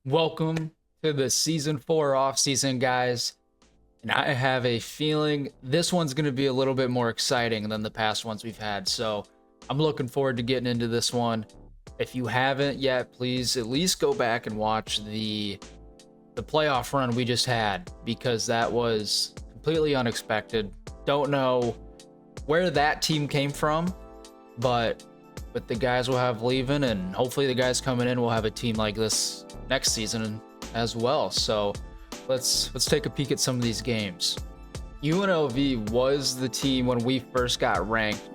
Welcome to the season 4 off season, guys. And I have a feeling this one's going to be a little bit more exciting than the past ones we've had. So I'm looking forward to getting into this one. If you haven't yet, please at least go back and watch the playoff run we just had, because that was completely unexpected. Don't know where that team came from, but with the guys we'll have leaving, and hopefully the guys coming in will have a team like this next season as well. So let's take a peek at some of these games. UNLV was the team when we first got ranked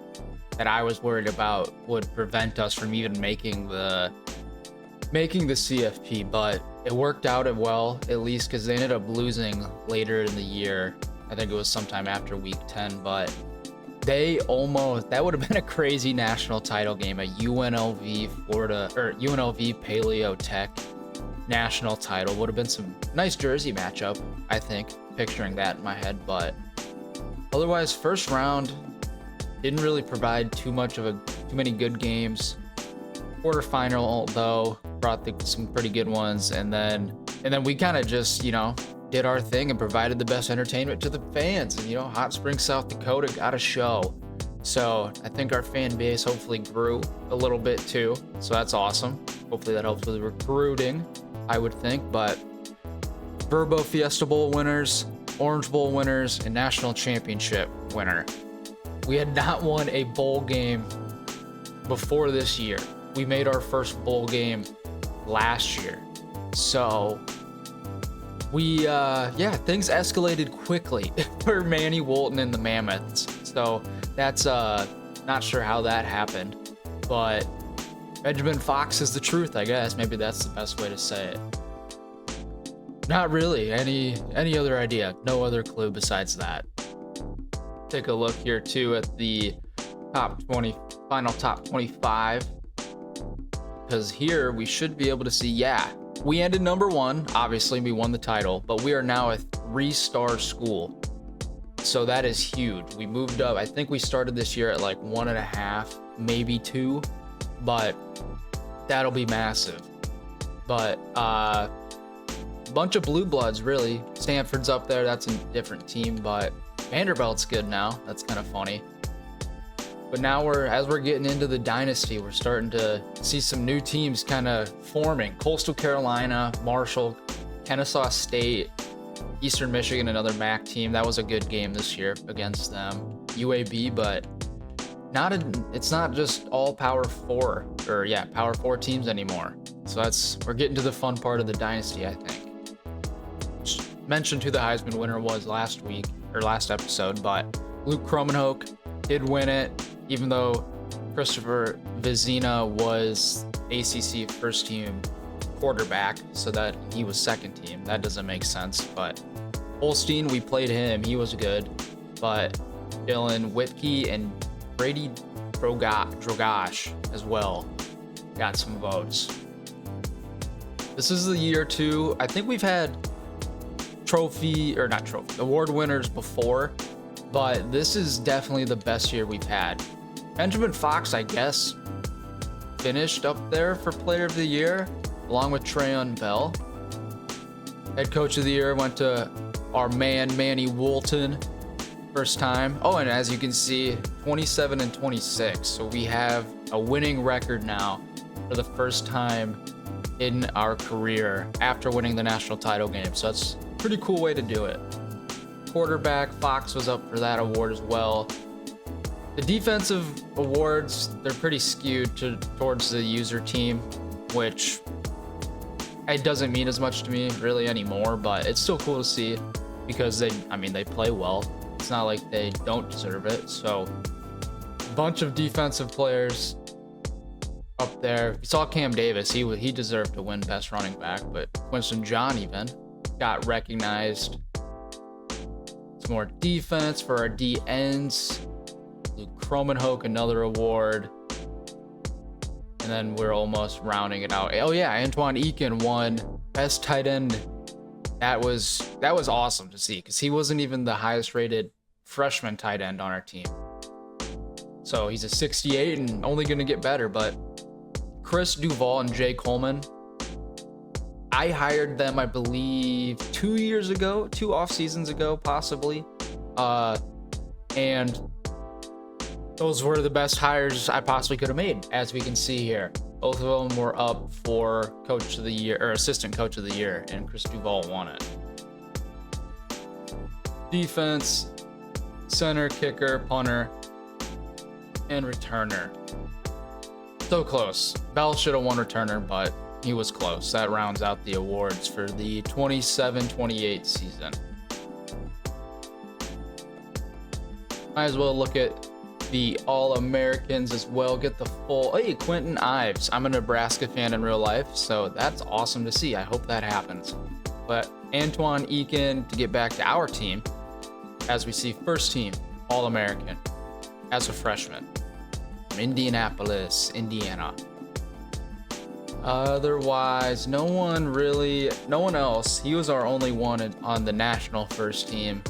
that I was worried about would prevent us from even making the CFP, but it worked out well, at least, because they ended up losing later in the year. I think it was sometime after week 10, but that would have been a crazy national title game, a UNLV Paleo Tech national title. Would have been some nice jersey matchup, I think, picturing that in my head. But otherwise, first round didn't really provide too many good games. Quarterfinal though brought some pretty good ones, and then we kind of just did our thing and provided the best entertainment to the fans. And Hot Springs, South Dakota got a show. So I think our fan base hopefully grew a little bit too. So that's awesome. Hopefully that helps with recruiting, I would think. But Verbo Fiesta Bowl winners, Orange Bowl winners, and National Championship winner. We had not won a bowl game before this year. We made our first bowl game last year. So things escalated quickly for Manny Walton and the Mammoths. So that's not sure how that happened, but Benjamin Fox is the truth, I guess. Maybe that's the best way to say it. Not really any other idea. No other clue besides that. Take a look here too at the final top 25, because here we should be able to see, we ended number 1. Obviously, we won the title, but we are now a 3-star school. So that is huge. We moved up. I think we started this year at like 1.5, maybe 2, but that'll be massive. But bunch of blue bloods, really. Stanford's up there. That's a different team, but Vanderbilt's good now. That's kind of funny. But now as we're getting into the Dynasty, we're starting to see some new teams kind of forming. Coastal Carolina, Marshall, Kennesaw State, Eastern Michigan, another MAC team. That was a good game this year against them. UAB, but it's not just all Power 4 teams anymore. So we're getting to the fun part of the Dynasty, I think. Just mentioned who the Heisman winner was last episode, but Luke Kromenhoek did win it, even though Christopher Vizina was ACC first team quarterback, so that he was second team. That doesn't make sense, but Holstein, we played him. He was good, but Dylan Whitke and Brady Drogosh as well got some votes. This is the year 2. I think we've had award winners before, but this is definitely the best year we've had. Benjamin Fox, I guess, finished up there for Player of the Year, along with Trayon Bell. Head Coach of the Year went to our man, Manny Walton, first time. Oh, and as you can see, 27-26. So we have a winning record now for the first time in our career after winning the national title game. So that's a pretty cool way to do it. Quarterback, Fox was up for that award as well. The defensive awards, they're pretty skewed towards the user team, which it doesn't mean as much to me really anymore, but it's still cool to see because they play well. It's not like they don't deserve it. So a bunch of defensive players up there. You saw Cam Davis, he deserved to win best running back, but Winston John even got recognized. Some more defense for our D ends. Luke Kromenhoek, another award. And then we're almost rounding it out. Oh yeah, Antoine Eakin won best tight end. That was awesome to see, because he wasn't even the highest rated freshman tight end on our team. So he's a 68 and only going to get better. But Chris Duval and Jay Coleman, I hired them, I believe, 2 years ago, 2 off seasons ago, possibly. And those were the best hires I possibly could have made, as we can see here. Both of them were up for coach of the year or assistant coach of the year, and Chris Duval won it. Defense, center, kicker, punter, and returner. So close. Bell should have won returner, but he was close. That rounds out the awards for the 27-28 season. Might as well look at the All-Americans as well. Get the full. Hey, Quentin Ives. I'm a Nebraska fan in real life, so that's awesome to see. I hope that happens. But Antoine Eakin to get back to our team, as we see first team All-American as a freshman from Indianapolis, Indiana. Otherwise, no one else. He was our only one on the national first team.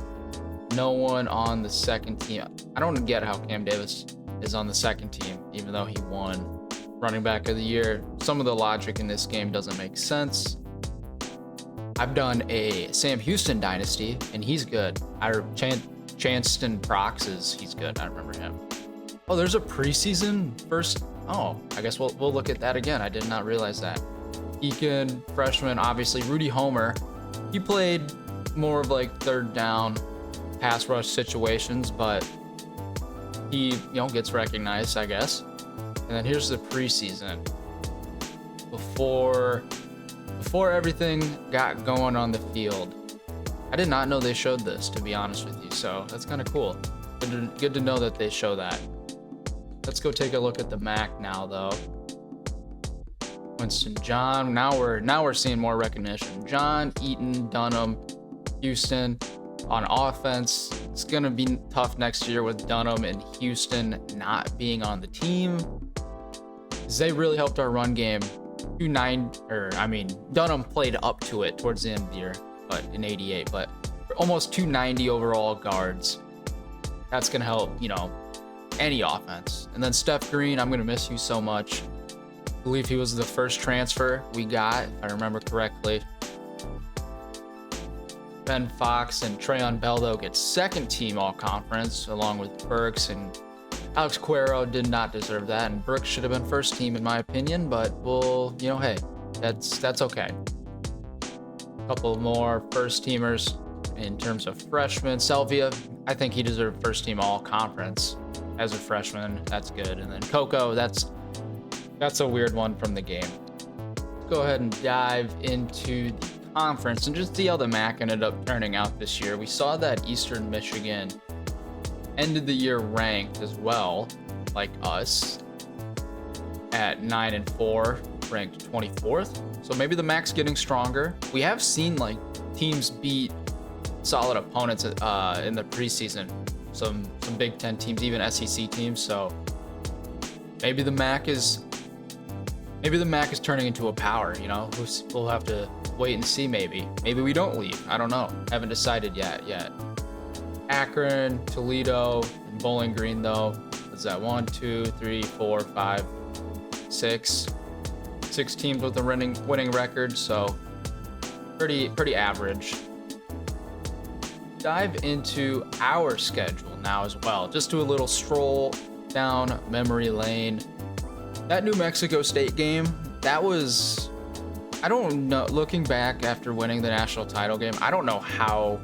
No one on the second team. I don't get how Cam Davis is on the second team, even though he won running back of the year. Some of the logic in this game doesn't make sense. I've done a Sam Houston Dynasty, and he's good. Chanston Prox he's good. I remember him. Oh, there's a preseason first. Oh, I guess we'll look at that again. I did not realize that. Eakin, freshman, obviously. Rudy Homer, he played more of like third down pass rush situations, but he gets recognized, I guess. And then here's the preseason before everything got going on the field. I did not know they showed this, to be honest with you, so that's kind of cool. Good to know that they show that. Let's go take a look at the MAC now, though. Winston John. Now we're seeing more recognition. John, Eaton, Dunham, Houston. On offense, it's going to be tough next year with Dunham and Houston not being on the team. They really helped our run game. Dunham played up to it towards the end of the year, but in 88, but almost 290 overall guards. That's going to help, any offense. And then Steph Green, I'm going to miss you so much. I believe he was the first transfer we got, if I remember correctly. Ben Fox and Trayon Bell, though, get second team all-conference, along with Burks, and Alex Cuero did not deserve that, and Brooks should have been first team in my opinion, but hey, that's okay. A couple more first teamers in terms of freshmen. Selvia, I think he deserved first team all-conference as a freshman. That's good. And then Coco, that's a weird one from the game. Let's go ahead and dive into the conference and just see how the MAC ended up turning out this year. We saw that Eastern Michigan ended the year ranked as well, like us, at 9-4, ranked 24th. So maybe the MAC's getting stronger. We have seen like teams beat solid opponents in the preseason. Some Big Ten teams, even SEC teams. So maybe the MAC is turning into a power. We'll have to wait and see. Maybe we don't leave. I don't know. Haven't decided yet. Akron, Toledo, and Bowling Green, though. Is that 1, 2, 3, 4, 5, 6? 6 teams with a winning record, so pretty average. Dive into our schedule now as well. Just do a little stroll down memory lane. That New Mexico State game, that was, I don't know, looking back after winning the national title game, I don't know how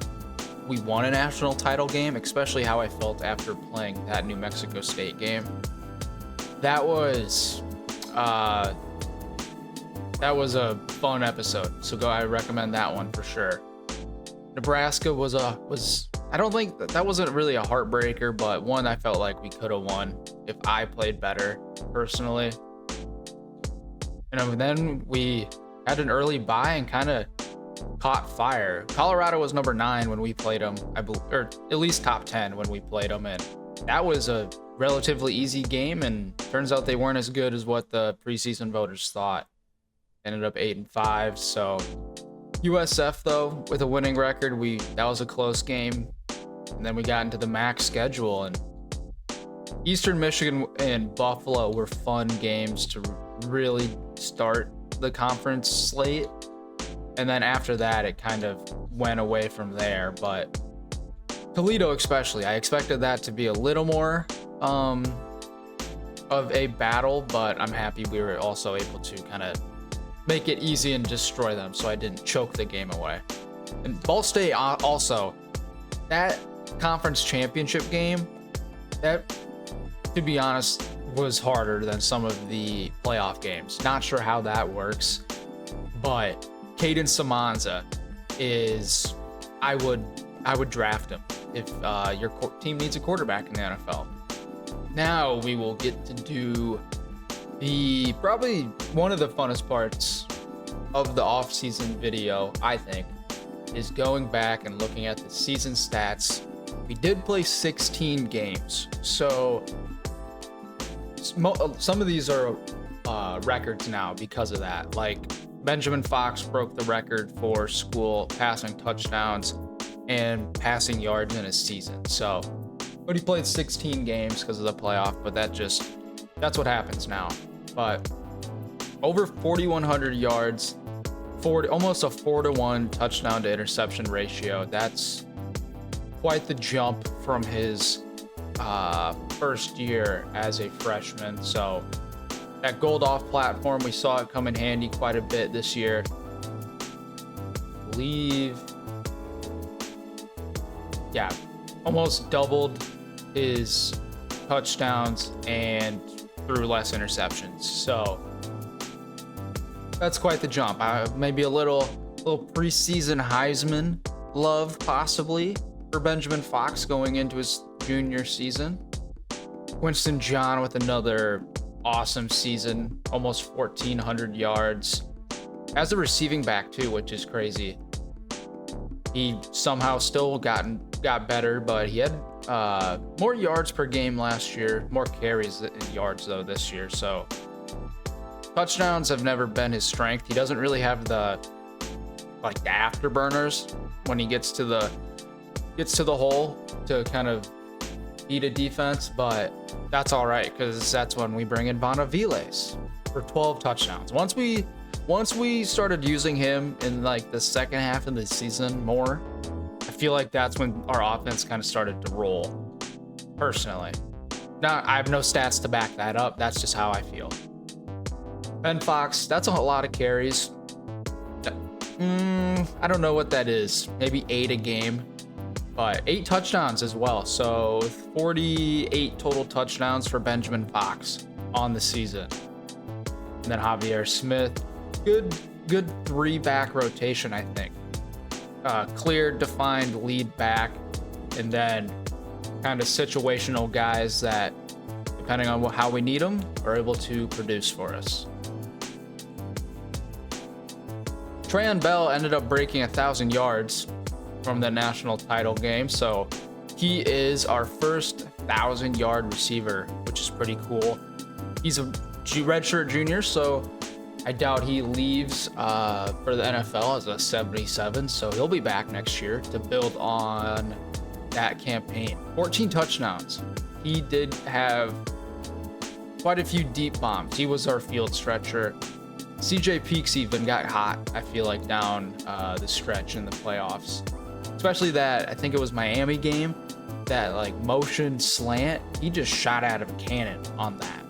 we won a national title game, especially how I felt after playing that New Mexico State game. That was a fun episode, so I recommend that one for sure. Nebraska was I don't think that wasn't really a heartbreaker, but one I felt like we could have won if I played better personally. And then we had an early bye and kind of caught fire. Colorado was number 9 when we played them, I believe, or at least top 10 when we played them, and that was a relatively easy game. And turns out they weren't as good as what the preseason voters thought. Ended up 8-5. So USF though, with a winning record, that was a close game. And then we got into the MAC schedule, and Eastern Michigan and Buffalo were fun games to really start the conference slate. And then after that, it kind of went away from there. But Toledo especially, I expected that to be a little more of a battle, but I'm happy we were also able to kind of make it easy and destroy them, so I didn't choke the game away. And Ball State also, that conference championship game, that, to be honest, was harder than some of the playoff games. Not sure how that works, but Caden Samanza is, I would draft him if your team needs a quarterback in the NFL. Now we will get to do the probably one of the funnest parts of the off-season video, I think, is going back and looking at the season stats. We did play 16 games, so some of these are records now because of that. Like Benjamin Fox broke the record for school passing touchdowns and passing yards in a season. So, but he played 16 games because of the playoff, but that's what happens now. But over 4,100 yards, almost a 4-to-1 touchdown to interception ratio. That's quite the jump from his first year as a freshman. So that gold off platform, we saw it come in handy quite a bit this year. I believe, yeah, almost doubled his touchdowns and threw less interceptions. So that's quite the jump. Maybe a little preseason Heisman love possibly for Benjamin Fox going into his junior season. Winston John with another awesome season, almost 1,400 yards as a receiving back too, which is crazy. He somehow still got better, but he had more yards per game last year, more carries in yards though this year. So touchdowns have never been his strength. He doesn't really have the afterburners when he gets to the hole to kind of beat a defense, but that's all right because that's when we bring in Bonaviles for 12 touchdowns. Once we started using him in like the second half of the season more, I feel like that's when our offense kind of started to roll. Personally, now I have no stats to back that up. That's just how I feel. Ben Fox, that's a lot of carries. I don't know what that is. Maybe 8 a game, but 8 touchdowns as well. So 48 total touchdowns for Benjamin Fox on the season. And then Javier Smith, good 3-back rotation, I think. Clear, defined lead back, and then kind of situational guys that, depending on how we need them, are able to produce for us. Trayon Bell ended up breaking 1,000 yards from the national title game, so he is our first 1,000-yard receiver, which is pretty cool. He's a redshirt junior, so I doubt he leaves for the NFL as a 77, so he'll be back next year to build on that campaign. 14 touchdowns. He did have quite a few deep bombs. He was our field stretcher. CJ Peaks even got hot, I feel like, down the stretch in the playoffs. Especially that, I think it was Miami game, that like motion slant, he just shot out of a cannon on that.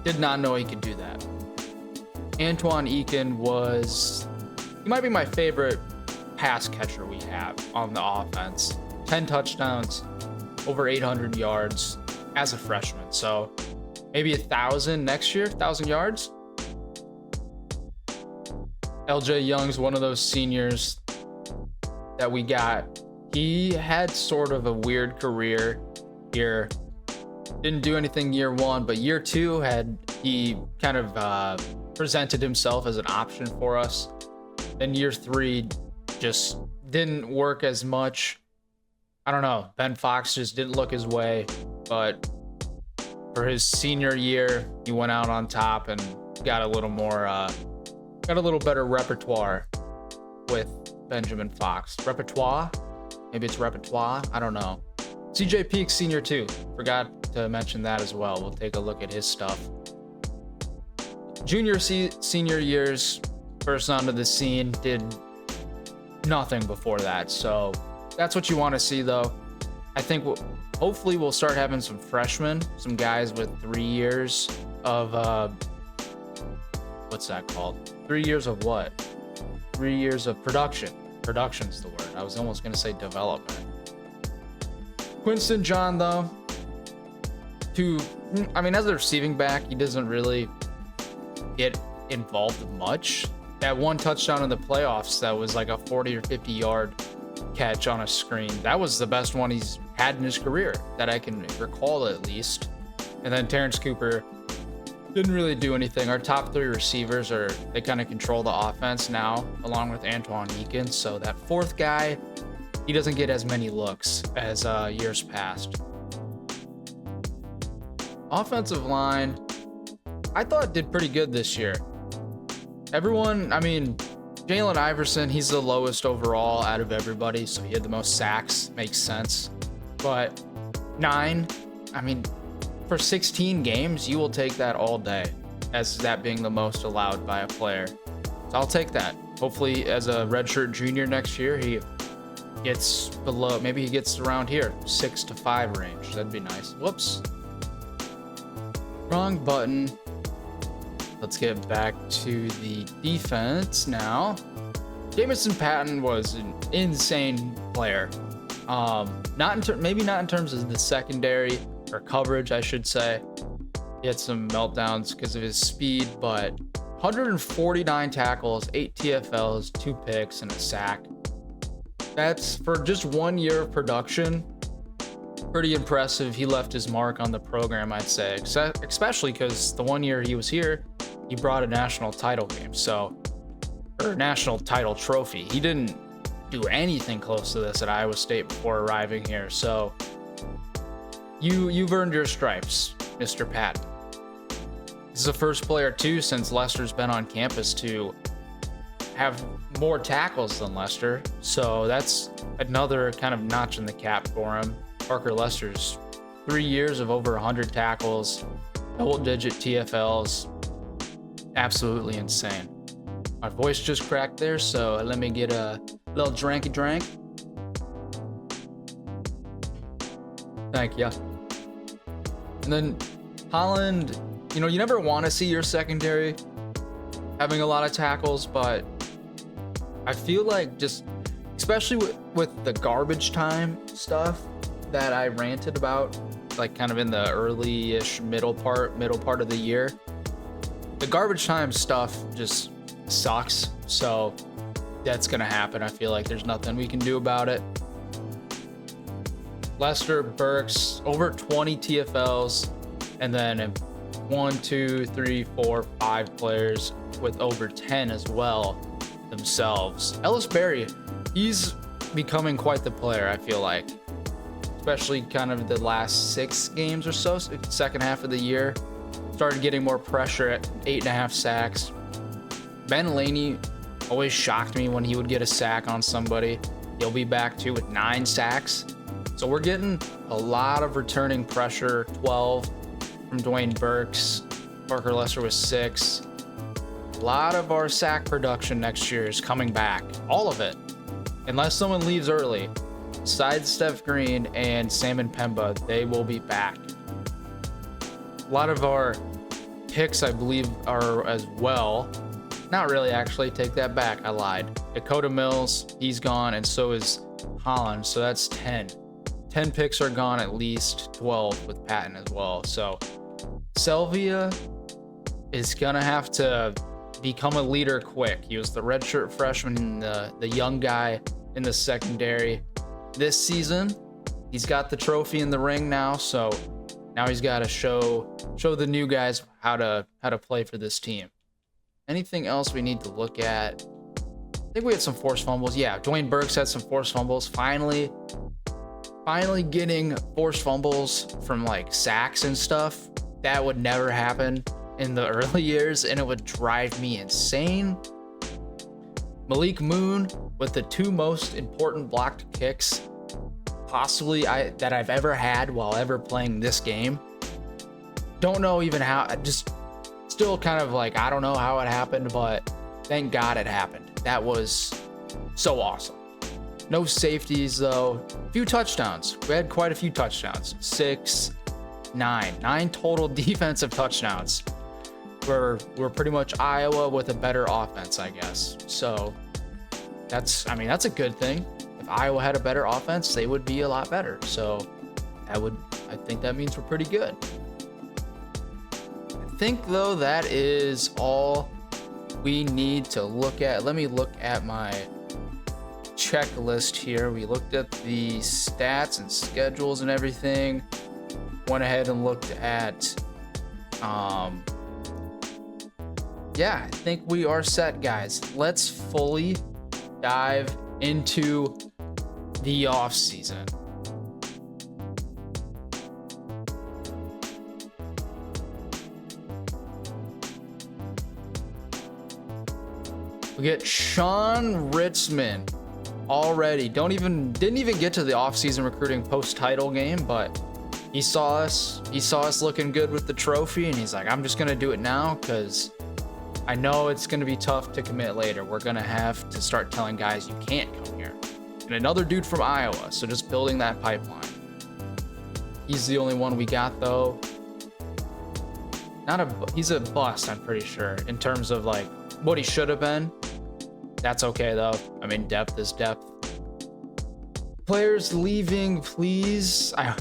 Did not know he could do that. Antoine Eakin he might be my favorite pass catcher we have on the offense. 10 touchdowns, over 800 yards as a freshman. So maybe 1,000 next year, 1,000 yards. LJ Young's one of those seniors that we got. He had sort of a weird career here. Didn't do anything year 1, but year 2 he kind of presented himself as an option for us. Then year 3 just didn't work as much. I don't know. Ben Fox just didn't look his way, but for his senior year, he went out on top and got a little better repertoire with Benjamin Fox. Repertoire? Maybe it's repertoire? I don't know. CJ Peaks senior too. Forgot to mention that as well. We'll take a look at his stuff. Junior, senior years, First onto the scene, did nothing before that. So that's what you want to see, though. I think hopefully we'll start having some freshmen, some guys with 3 years of what's that called? 3 years of what? 3 years of production. Production's the word. I was almost going to say development. Quinston John, though, as a receiving back, he doesn't really get involved much. That one touchdown in the playoffs that was like a 40 or 50 yard catch on a screen, that was the best one he's had in his career that I can recall, at least. And then Terrence Cooper didn't really do anything. Our top 3 receivers they kind of control the offense now, along with Antoine Eakins. So that fourth guy, he doesn't get as many looks as years past. Offensive line, I thought did pretty good this year. Jalen Iverson, he's the lowest overall out of everybody, so he had the most sacks. Makes sense. But 9, for 16 games, you will take that all day, as that being the most allowed by a player. So I'll take that. Hopefully, as a redshirt junior next year, he gets below, maybe he gets around here, 6 to 5 range. That'd be nice. Whoops. Wrong button. Let's get back to the defense now. Jamison Patton was an insane player. Maybe not in terms of the secondary or coverage, I should say. He had some meltdowns because of his speed, but 149 tackles, 8 TFLs, 2 picks, and a sack. That's for just 1 year of production. Pretty impressive. He left his mark on the program, I'd say, especially because the 1 year he was here, he brought a national title game, or national title trophy. He didn't do anything close to this at Iowa State before arriving here. So you've earned your stripes, Mr. Patton. He's the first player too since Lester's been on campus to have more tackles than Lester. So that's another kind of notch in the cap for him. Parker Lester's 3 years of over 100 tackles, double-digit TFLs. Absolutely insane. My voice just cracked there, so let me get a little dranky drank. Thank you. And then Holland, you never want to see your secondary having a lot of tackles, but I feel like just, especially with the garbage time stuff that I ranted about, like kind of in the early-ish middle part of the year, the garbage time stuff just sucks. So that's gonna happen. I feel like there's nothing we can do about it. Lester Burks, over 20 TFLs, and then 1, 2, 3, 4, 5 players with over 10 as well themselves. Ellis Berry, he's becoming quite the player, I feel like. Especially kind of the last 6 games or so, second half of the year. Started getting more pressure at 8.5 sacks. Ben Laney always shocked me when he would get a sack on somebody. He'll be back too with 9 sacks. So we're getting a lot of returning pressure. 12 from Dwayne Burks. Parker Lester was 6. A lot of our sack production next year is coming back. All of it. Unless someone leaves early. Besides Steph Green and Salmon Pemba, they will be back. A lot of our picks, I believe, are as well. Not really, actually. Take that back. I lied. Dakota Mills, he's gone, and so is Holland. So that's 10. 10 picks are gone, at least 12 with Patton as well. So Selvia is going to have to become a leader quick. He was the redshirt freshman, the young guy in the secondary. This season, he's got the trophy in the ring now, so now he's got to show the new guys how to play for this team. Anything else we need to look at? I think we had some forced fumbles. Yeah, Dwayne Burks had some forced fumbles. Finally getting forced fumbles from like sacks and stuff. That would never happen in the early years, and it would drive me insane. Malik Moon with the 2 most important blocked kicks possibly that I've ever had while ever playing this game. Don't know even how, just still kind of like, I don't know how it happened, but Thank God it happened. That was so awesome. No safeties though. A few touchdowns. We had quite a few touchdowns. 6, 9. 9 total defensive touchdowns. We're pretty much Iowa with a better offense, I guess. So that's a good thing. If Iowa had a better offense, they would be a lot better. So I think that means we're pretty good. I think though that is all we need to look at. Let me look at my checklist here. We looked at the stats and schedules and everything. Went ahead and looked at yeah, I think we are set, guys. Let's fully dive into the off season. We get Sean Ritzman already. Didn't even get to the off-season recruiting post-title game, but he saw us looking good with the trophy, and he's like, I'm just gonna do it now because I know it's gonna be tough to commit later. We're gonna have to start telling guys you can't come here. And another dude from Iowa, so just building that pipeline. He's the only one we got though. He's a bust, I'm pretty sure, in terms of like what he should have been. That's okay though. I mean, depth is depth. Players leaving, please. I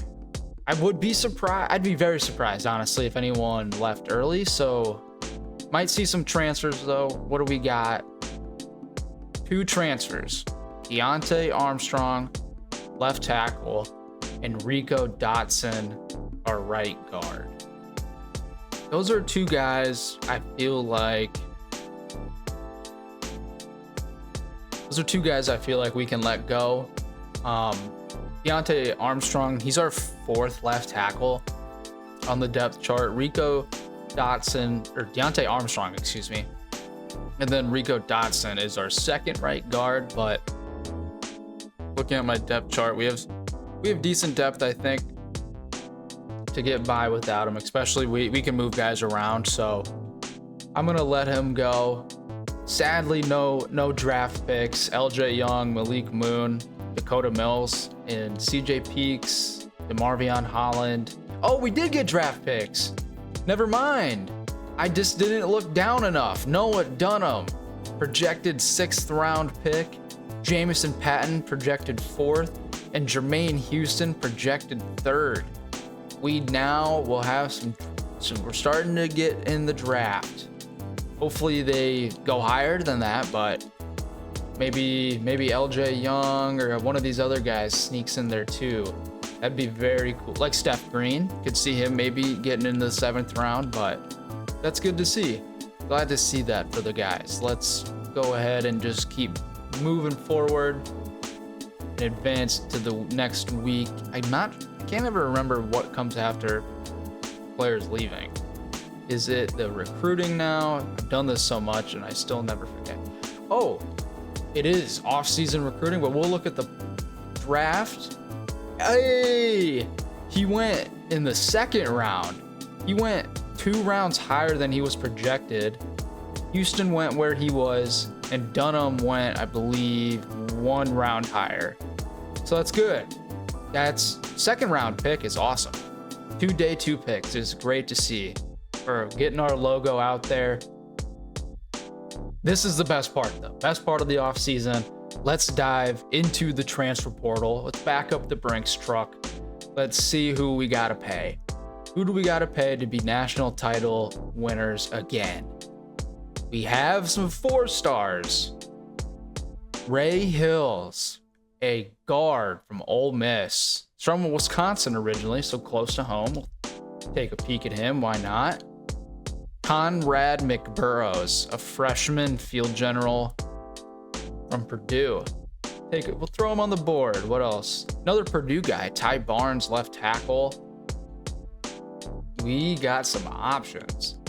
would be surprised. I'd be very surprised, honestly, if anyone left early. So might see some transfers though. What do we got? 2 transfers. Deontay Armstrong, left tackle, and Rico Dotson, our right guard. Those are 2 guys I feel like we can let go. Deontay Armstrong, he's our 4th left tackle on the depth chart. Deontay Armstrong, excuse me. And then Rico Dotson is our 2nd right guard, but looking at my depth chart, we have decent depth, I think, to get by without him, especially we can move guys around, so I'm gonna let him go. Sadly, no draft picks. LJ Young, Malik Moon, Dakota Mills, and CJ Peaks, DeMarvion Holland. Oh, we did get draft picks. Never mind. I just didn't look down enough. Noah Dunham, projected 6th round pick. Jamison Patton, projected 4th. And Jermaine Houston, projected 3rd. We now will have some we're starting to get in the draft. Hopefully they go higher than that, but maybe LJ Young or one of these other guys sneaks in there too. That'd be very cool. Like Steph Green, could see him maybe getting into the 7th round, but that's good to see. Glad to see that for the guys. Let's go ahead and just keep moving forward and advance to the next week. I can't ever remember what comes after players leaving. Is it the recruiting now? I've done this so much and I still never forget. Oh, it is off-season recruiting, but we'll look at the draft. Hey, he went in the 2nd round. He went 2 rounds higher than he was projected. Houston went where he was, and Dunham went, I believe, 1 round higher. So that's good. That's 2nd round pick is awesome. 2 day 2 picks is great to see. For getting our logo out there. This is the best part though. Best part of the off season. Let's dive into the transfer portal. Let's back up the Brinks truck. Let's see who we gotta pay. Who do we gotta pay to be national title winners again? We have some 4 stars. Ray Hills, a guard from Ole Miss. He's from Wisconsin originally, so close to home. We'll take a peek at him, why not? Conrad McBurrows, a freshman field general from Purdue. We'll throw him on the board. What else? Another Purdue guy, Ty Barnes, left tackle. We got some options.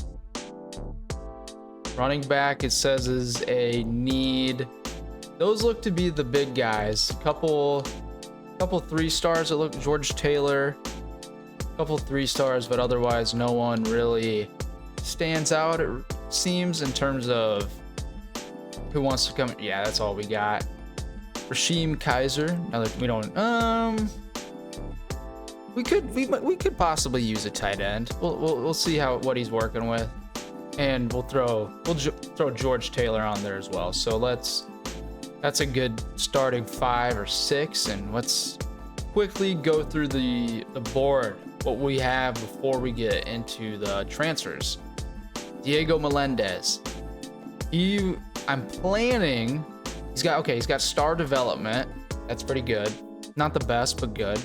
Running back, it says, is a need. Those look to be the big guys. Couple 3 stars. It look George Taylor. Couple 3 stars, but otherwise no one really stands out, it seems, in terms of Who wants to come? Yeah, that's all we got. Rasheem Kaiser. Another. We don't. We could possibly use a tight end. We'll see what he's working with, and we'll throw George Taylor on there as well. So that's a good starting 5 or 6, and let's quickly go through the board, what we have before we get into the transfers. Diego Melendez. I'm planning. He's got star development. That's pretty good. Not the best, but good.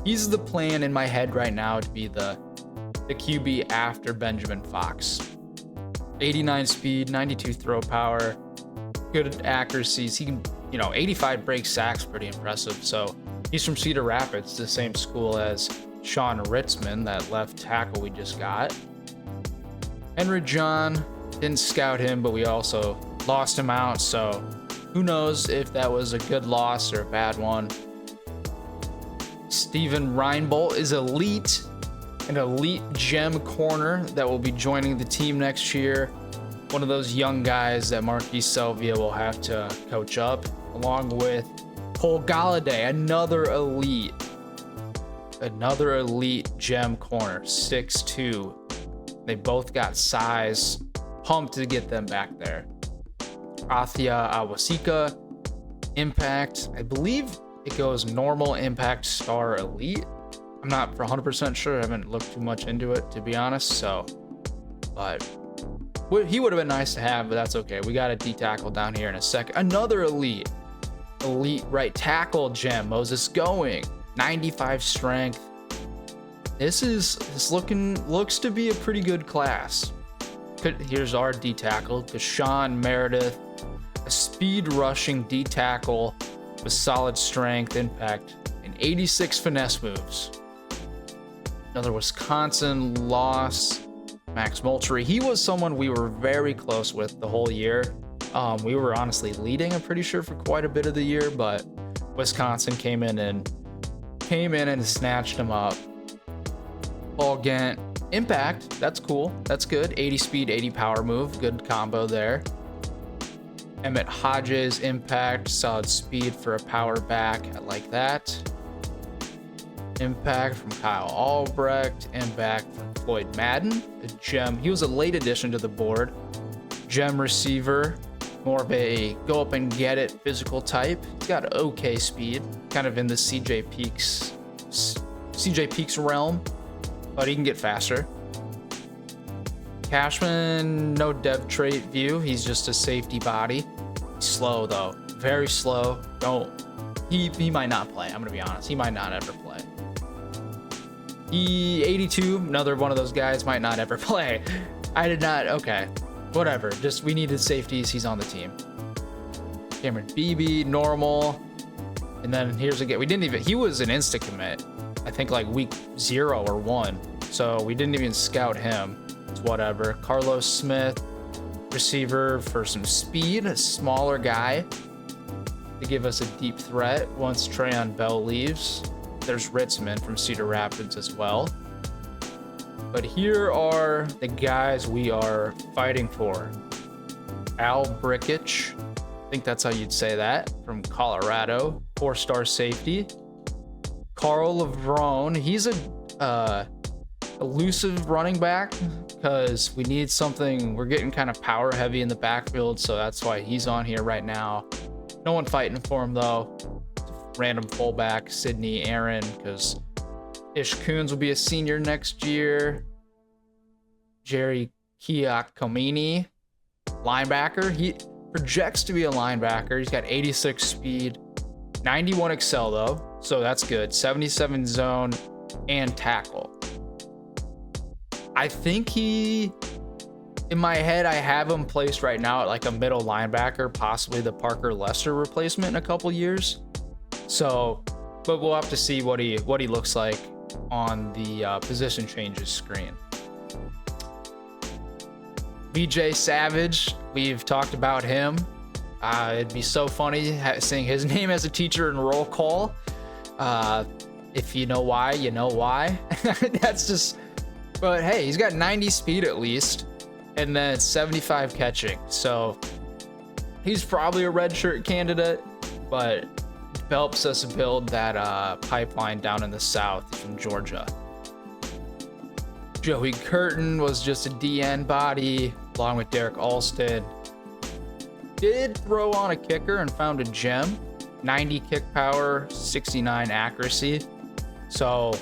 He's the plan in my head right now to be the QB after Benjamin Fox. 89 speed, 92 throw power, good accuracies. He can, 85 break sacks, pretty impressive. So he's from Cedar Rapids, the same school as Sean Ritzman, that left tackle we just got. Henry John, didn't scout him, but we also lost him out. So who knows if that was a good loss or a bad one. Steven Reinbolt is elite, an elite gem corner that will be joining the team next year. One of those young guys that Marquis Selvia will have to coach up, along with Cole Galladay, another elite gem corner, 6'2". They both got size. Pumped to get them back there. Athia Awasika, impact. I believe it goes normal, impact, star, elite. I'm not 100% sure. I haven't looked too much into it, to be honest. So, but he would have been nice to have, but that's okay. We got a D tackle down here in a second. Another elite right tackle gem, Moses Going, 95 strength. This looks to be a pretty good class. Here's our D tackle, Deshaun Meredith, a speed rushing D tackle with solid strength, impact, and 86 finesse moves. Another Wisconsin loss, Max Moultrie. He was someone we were very close with the whole year. We were honestly leading, I'm pretty sure, for quite a bit of the year, but Wisconsin came in and snatched him up. Paul Gant, impact, that's cool, that's good. 80 speed, 80 power move, good combo there. Emmett Hodges, impact, solid speed for a power back, I like that. Impact from Kyle Albrecht, impact from Floyd Madden, a gem. He was a late addition to the board. Gem receiver, more of a go up and get it physical type. He's got okay speed, kind of in the CJ Peaks realm, but he can get faster. Cashman, no dev trait view. He's just a safety body. He's slow though, very slow. He might not play. I'm gonna be honest. He might not ever play. 82, another one of those guys, might not ever play. Okay, whatever. Just we needed safeties. He's on the team. Cameron Beebe, normal. And then here's again. He was an insta commit, I think like week 0 or 1. So we didn't even scout him. It's whatever. Carlos Smith, receiver for some speed, a smaller guy to give us a deep threat once Trayon Bell leaves. There's Ritzman from Cedar Rapids as well. But here are the guys we are fighting for. Al Brickich, I think that's how you'd say that, from Colorado, 4-star safety. Carl Lavrone, he's a elusive running back because we need something. We're getting kind of power heavy in the backfield, so that's why he's on here right now. No one fighting for him though. Random fullback, Sydney Aaron, because Ish Coons will be a senior next year. Jerry Kiakomini, linebacker. He projects to be a linebacker. He's got 86 speed, 91 excel though, so that's good. 77 zone and tackle. I think in my head, I have him placed right now at like a middle linebacker, possibly the Parker Lester replacement in a couple years. So, but we'll have to see what he looks like on the position changes screen. BJ Savage, we've talked about him. It'd be so funny seeing his name as a teacher in roll call. If you know why, you know why. That's just, but hey, he's got 90 speed at least, and then 75 catching. So He's probably a redshirt candidate, but helps us build that pipeline down in the south from Georgia. Joey Curtin was just a DN body, along with Derek Alston. Did throw on a kicker and found a gem. 90 kick power, 69 accuracy. So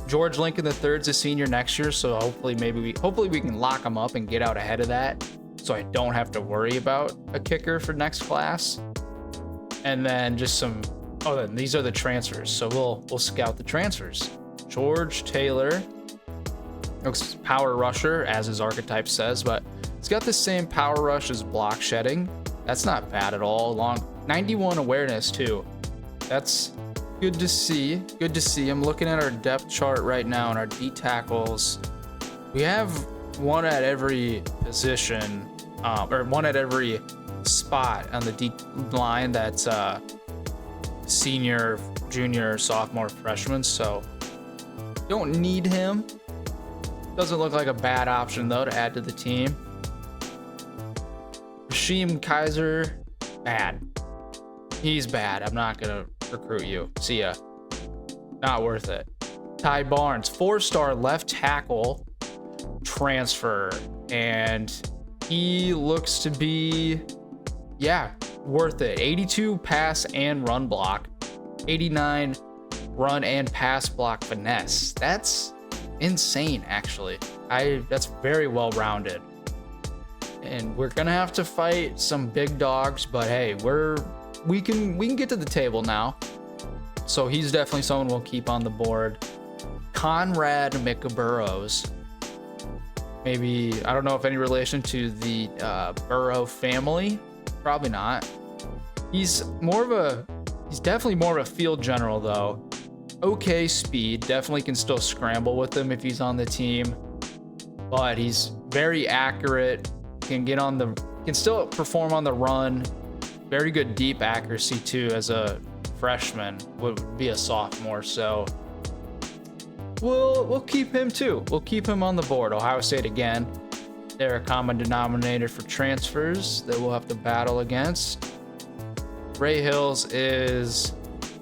George Lincoln III's a senior next year, so hopefully we can lock him up and get out ahead of that, so I don't have to worry about a kicker for next class. And then just some. Oh, then these are the transfers, so we'll scout the transfers. George Taylor looks power rusher, as his archetype says, but he's got the same power rush as block shedding. That's not bad at all. Long 91 awareness too. That's good to see. Good to see. I'm looking at our depth chart right now and our D tackles. We have one at every position, or one at every spot on the D line. That's senior, junior, sophomore, freshman. So don't need him. Doesn't look like a bad option though to add to the team. Rasheem Kaiser, bad. He's bad. I'm not gonna recruit you. See ya. Not worth it. Ty Barnes, 4-star left tackle transfer, and he looks to be, yeah, worth it. 82 pass and run block, 89 run and pass block finesse. That's insane, actually. That's very well rounded. And we're gonna have to fight some big dogs, but hey, we can get to the table now. So he's definitely someone we'll keep on the board. Conrad McBurrows. Maybe, I don't know if any relation to the Burrow family. Probably not. He's definitely more of a field general though. Okay speed, definitely can still scramble with him if he's on the team. But he's very accurate, can still perform on the run. Very good deep accuracy too as a freshman, would be a sophomore. So we'll keep him too. We'll keep him on the board. Ohio State again. They're a common denominator for transfers that we'll have to battle against. Ray Hills is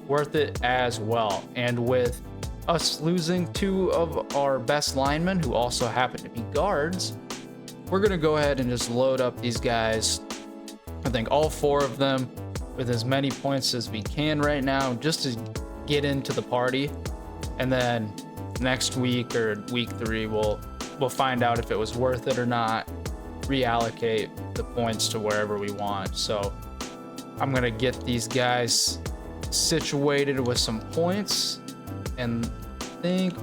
worth it as well. And with us losing 2 of our best linemen who also happen to be guards, we're going to go ahead and just load up these guys. I think all 4 of them with as many points as we can right now, just to get into the party. And then next week or week 3, we'll find out if it was worth it or not, reallocate the points to wherever we want. So I'm going to get these guys situated with some points, and think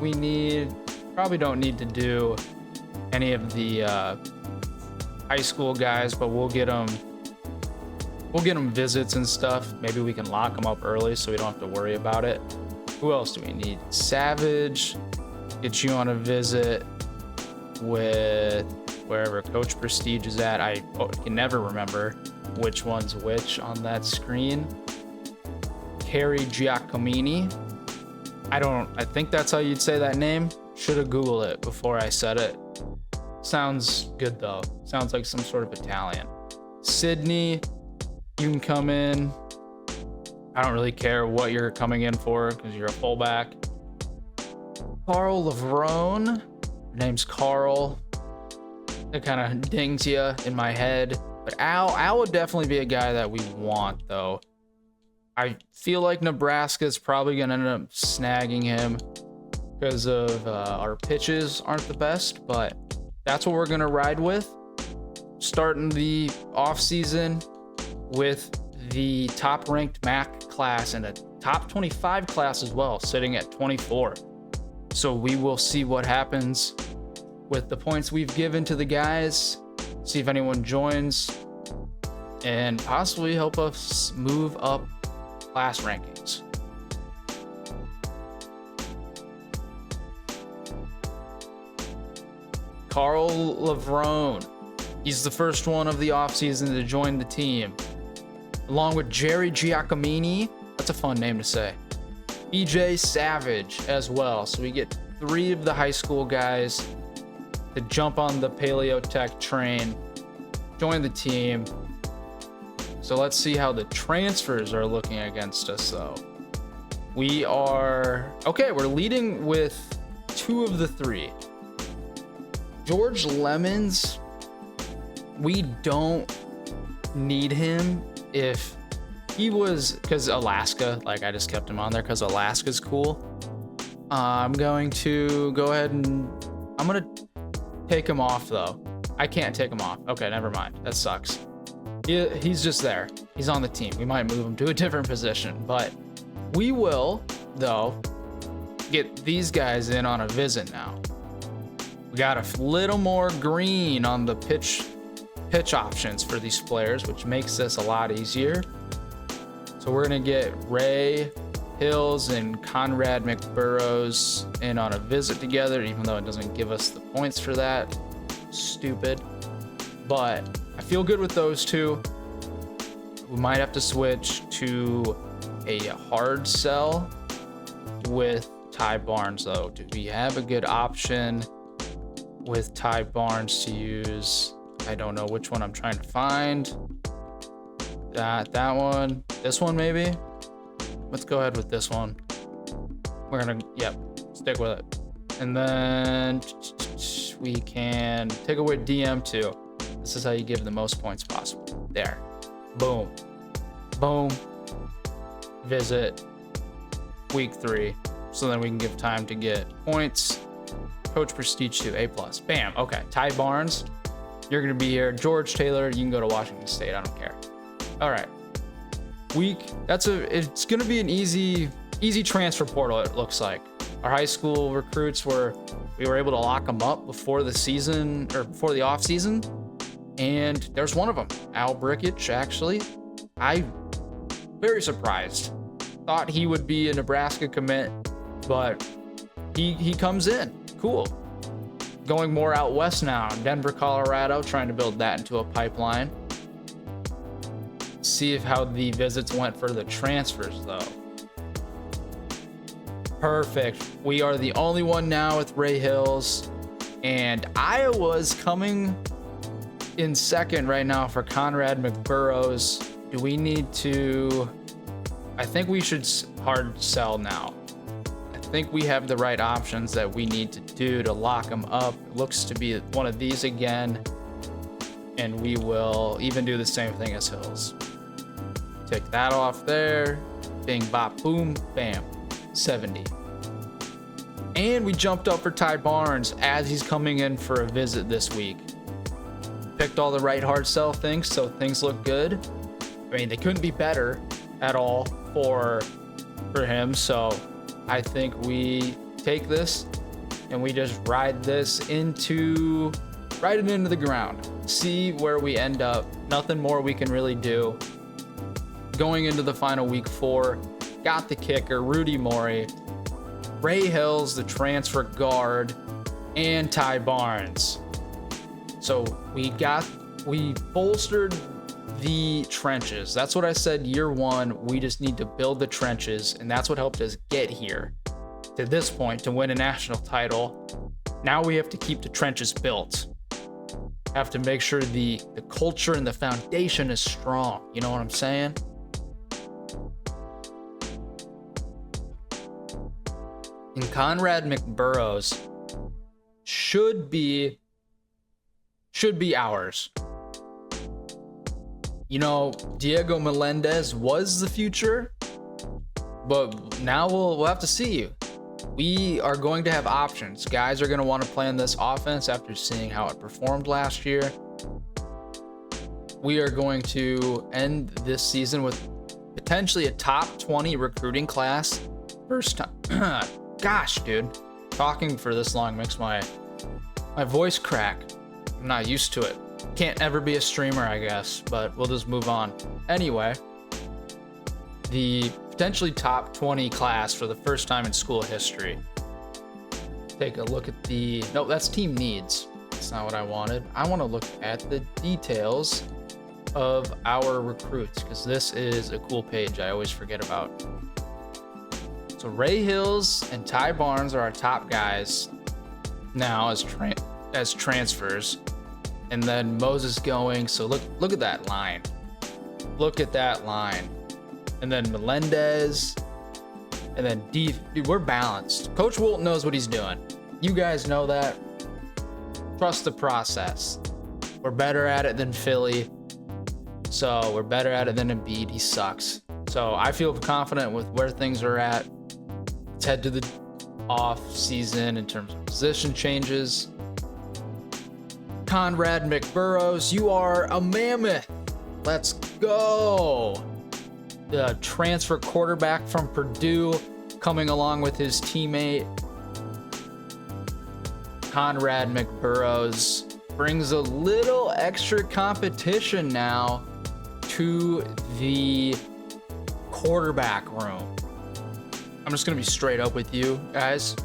probably don't need to do any of the high school guys, but we'll get them visits and stuff. Maybe we can lock them up early so we don't have to worry about it. Who else do we need? Savage, get you on a visit with wherever Coach Prestige is at. I can never remember which one's which on that screen. Carrie Giacomini. I think that's how you'd say that name. Should have Googled it before I said it. Sounds good though. Sounds like some sort of Italian. Sydney, you can come in. I don't really care what you're coming in for because you're a fullback. Carl Lavrone. Your name's Carl. It kind of dings you in my head. But Al would definitely be a guy that we want though. I feel like Nebraska's probably going to end up snagging him because of our pitches aren't the best, but that's what we're going to ride with. Starting the offseason with the top-ranked MAC class and a top 25 class as well, sitting at 24. So we will see what happens with the points we've given to the guys, see if anyone joins, and possibly help us move up class rankings. Carl Lavrone. He's the first one of the offseason to join the team, along with Jerry Giacomini. That's a fun name to say. BJ Savage as well. So we get 3 of the high school guys to jump on the Paleo Tech train, join the team. So let's see how the transfers are looking against us, though. We are okay. We're leading with 2 of the 3. George Lemons, we don't need him. If he was, because Alaska, like I just kept him on there because Alaska's cool. I'm going to go ahead and I'm gonna take him off though. I can't take him off. Okay, never mind. That sucks. He's just there. He's on the team. We might move him to a different position, but we will though get these guys in on a visit now. We got a little more green on the pitch options for these players, which makes this a lot easier. So we're gonna get Ray Hills and Conrad McBurrows in on a visit together, even though it doesn't give us the points for that. Stupid. But I feel good with those 2. We might have to switch to a hard sell with Ty Barnes though. Do we have a good option with Ty Barnes to use? I don't know which one I'm trying to find. That one, this one maybe. Let's go ahead with this one. We're gonna, yep, stick with it. And then we can take away DM2. This is how you give the most points possible. There, boom, boom. Visit week 3. So then we can give time to get points. Coach Prestige 2, A+. Bam, okay, Ty Barnes, you're gonna be here. George Taylor, you can go to Washington State, I don't care. All right, it's gonna be an easy transfer portal, it looks like. Our high school recruits we were able to lock them up before the season, or before the off season. And there's one of them, Al Brickich, actually. Very surprised. Thought he would be a Nebraska commit, but he comes in. Cool. Going more out west now, Denver, Colorado, trying to build that into a pipeline. See how the visits went for the transfers, though. Perfect. We are the only one now with Ray Hills, and Iowa's coming in second right now for Conrad McBurrows. Do we need to? I think we should hard sell now. I think we have the right options that we need to do to lock them up. It looks to be one of these again, and we will even do the same thing as Hills. Take that off there. Bing, bop, boom, bam. 70. And we jumped up for Ty Barnes as he's coming in for a visit this week. Picked all the right hard sell things, so things look good. I mean, they couldn't be better at all for him, so I think we take this and we just ride it into the ground. See where we end up. Nothing more we can really do. Going into the final week 4, got the kicker, Rudy Mori, Ray Hills, the transfer guard, and Ty Barnes. So we bolstered the trenches. That's what I said year 1. We just need to build the trenches, and that's what helped us get here to this point to win a national title. Now we have to keep the trenches built. Have to make sure the culture and the foundation is strong. You know what I'm saying? And Conrad McBurrows should be ours. You know, Diego Melendez was the future, but now we'll have to see. We are going to have options. Guys are going to want to play on this offense after seeing how it performed last year. We are going to end this season with potentially a top 20 recruiting class. First time. Gosh, dude. Talking for this long makes my voice crack. I'm not used to it. Can't ever be a streamer, I guess, but we'll just move on. Anyway, the potentially top 20 class for the first time in school history. Take a look at no, that's team needs. That's not what I wanted. I want to look at the details of our recruits, because this is a cool page I always forget about. So Ray Hills and Ty Barnes are our top guys now as transfers. And then Moses going. So look at that line. look at that line. And then Melendez. And then D. Dude, we're balanced. Coach Wilton knows what he's doing. You guys know that. Trust the process. We're better at it than Philly. So we're better at it than Embiid. He sucks. So I feel confident with where things are at. Let's head to the off season in terms of position changes. Conrad McBurrows, you are a mammoth. Let's go. The transfer quarterback from Purdue coming along with his teammate. Conrad McBurrows brings a little extra competition now to the quarterback room. I'm just going to be straight up with you guys.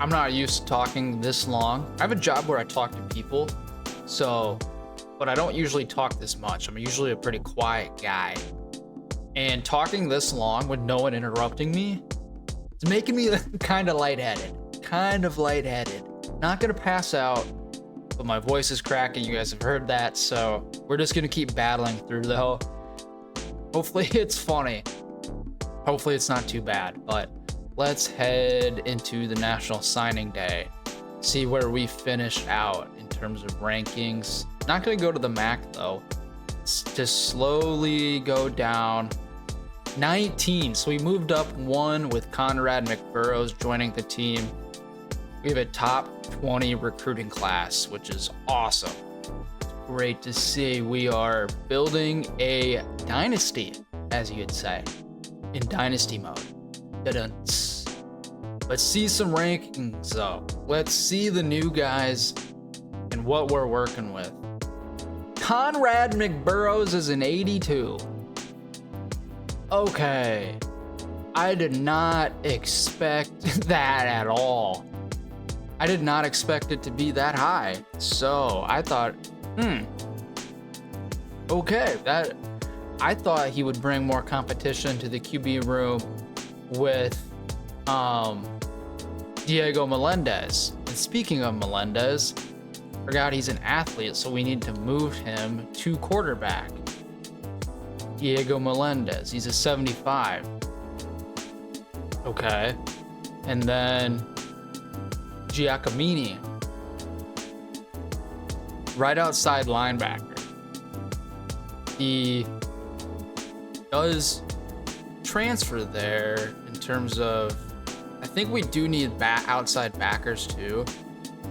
I'm not used to talking this long. I have a job where I talk to people, but I don't usually talk this much. I'm usually a pretty quiet guy. And talking this long with no one interrupting me, it's making me kind of lightheaded. Not going to pass out, but my voice is cracking. You guys have heard that, so we're just going to keep battling through, though. Hopefully it's funny. Hopefully it's not too bad, but let's head into the National Signing Day. See where we finished out in terms of rankings. Not going to go to the MAC, though. Just slowly go down. 19, so we moved up one with Conrad McBurrows joining the team. We have a top 20 recruiting class, which is awesome. Great to see. We are building a dynasty, as you'd say, in dynasty mode. Da-dunts. Let's see some rankings, though. Let's see the new guys and what we're working with. Conrad McBurrows is an 82. Okay. I did not expect that at all. I did not expect it to be that high. So I thought, okay, I thought he would bring more competition to the QB room with Diego Melendez. And speaking of Melendez, forgot he's an athlete, so we need to move him to quarterback. Diego Melendez, he's a 75. Okay. And then Giacomini, right outside linebacker. He does transfer there in terms of, I think we do need outside backers too.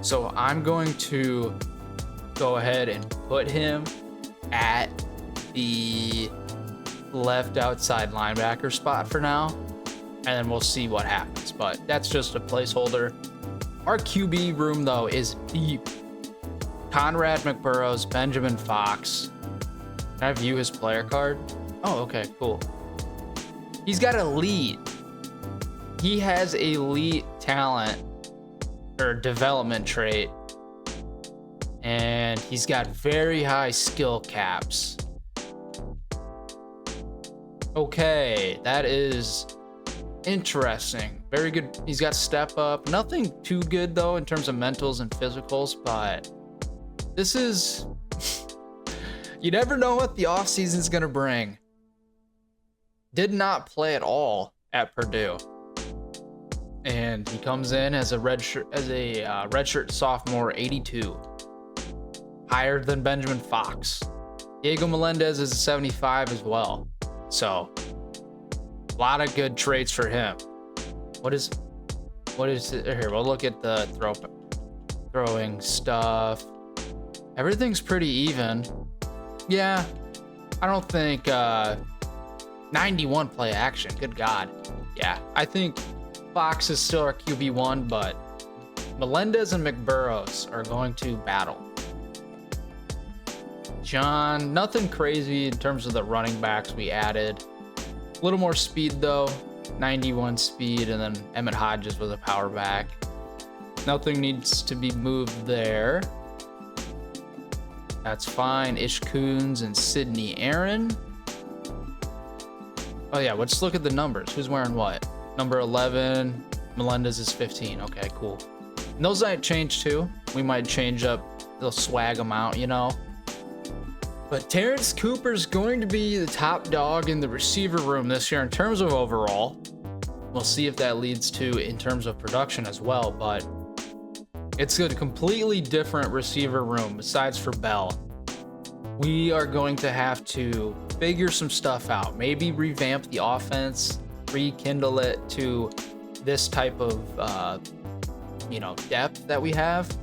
So I'm going to go ahead and put him at the left outside linebacker spot for now, and then we'll see what happens. But that's just a placeholder. Our QB room, though, is deep. Conrad McBurrows, Benjamin Fox. Can I view his player card? Oh, okay, cool. He's got elite. He has elite talent or development trait, and he's got very high skill caps. Okay, that is interesting. Very good. He's got step up. Nothing too good, though, in terms of mentals and physicals, but this is... You never know what the offseason is going to bring. Did not play at all at Purdue. And he comes in as a redshirt sophomore, 82. Higher than Benjamin Fox. Diego Melendez is a 75 as well. So, a lot of good traits for him. What is it here? We'll look at the throwing stuff. Everything's pretty even. Yeah, I don't think 91 play action. Good God. Yeah, I think Fox is still our QB1, but Melendez and McBurrows are going to battle. John, nothing crazy in terms of the running backs we added. A little more speed, though. 91 speed, and then Emmett Hodges was a power back. Nothing needs to be moved there. That's fine. Ish Coons and Sydney Aaron. Oh, yeah, let's look at the numbers. Who's wearing what? Number 11, Melendez is 15. Okay, cool. And those might change, too. We might change up, they'll swag them out, you know. But Terrence Cooper's going to be the top dog in the receiver room this year in terms of overall. We'll see if that leads to in terms of production as well, but it's a completely different receiver room besides for Bell. We are going to have to figure some stuff out. Maybe revamp the offense, rekindle it to this type of, depth that we have.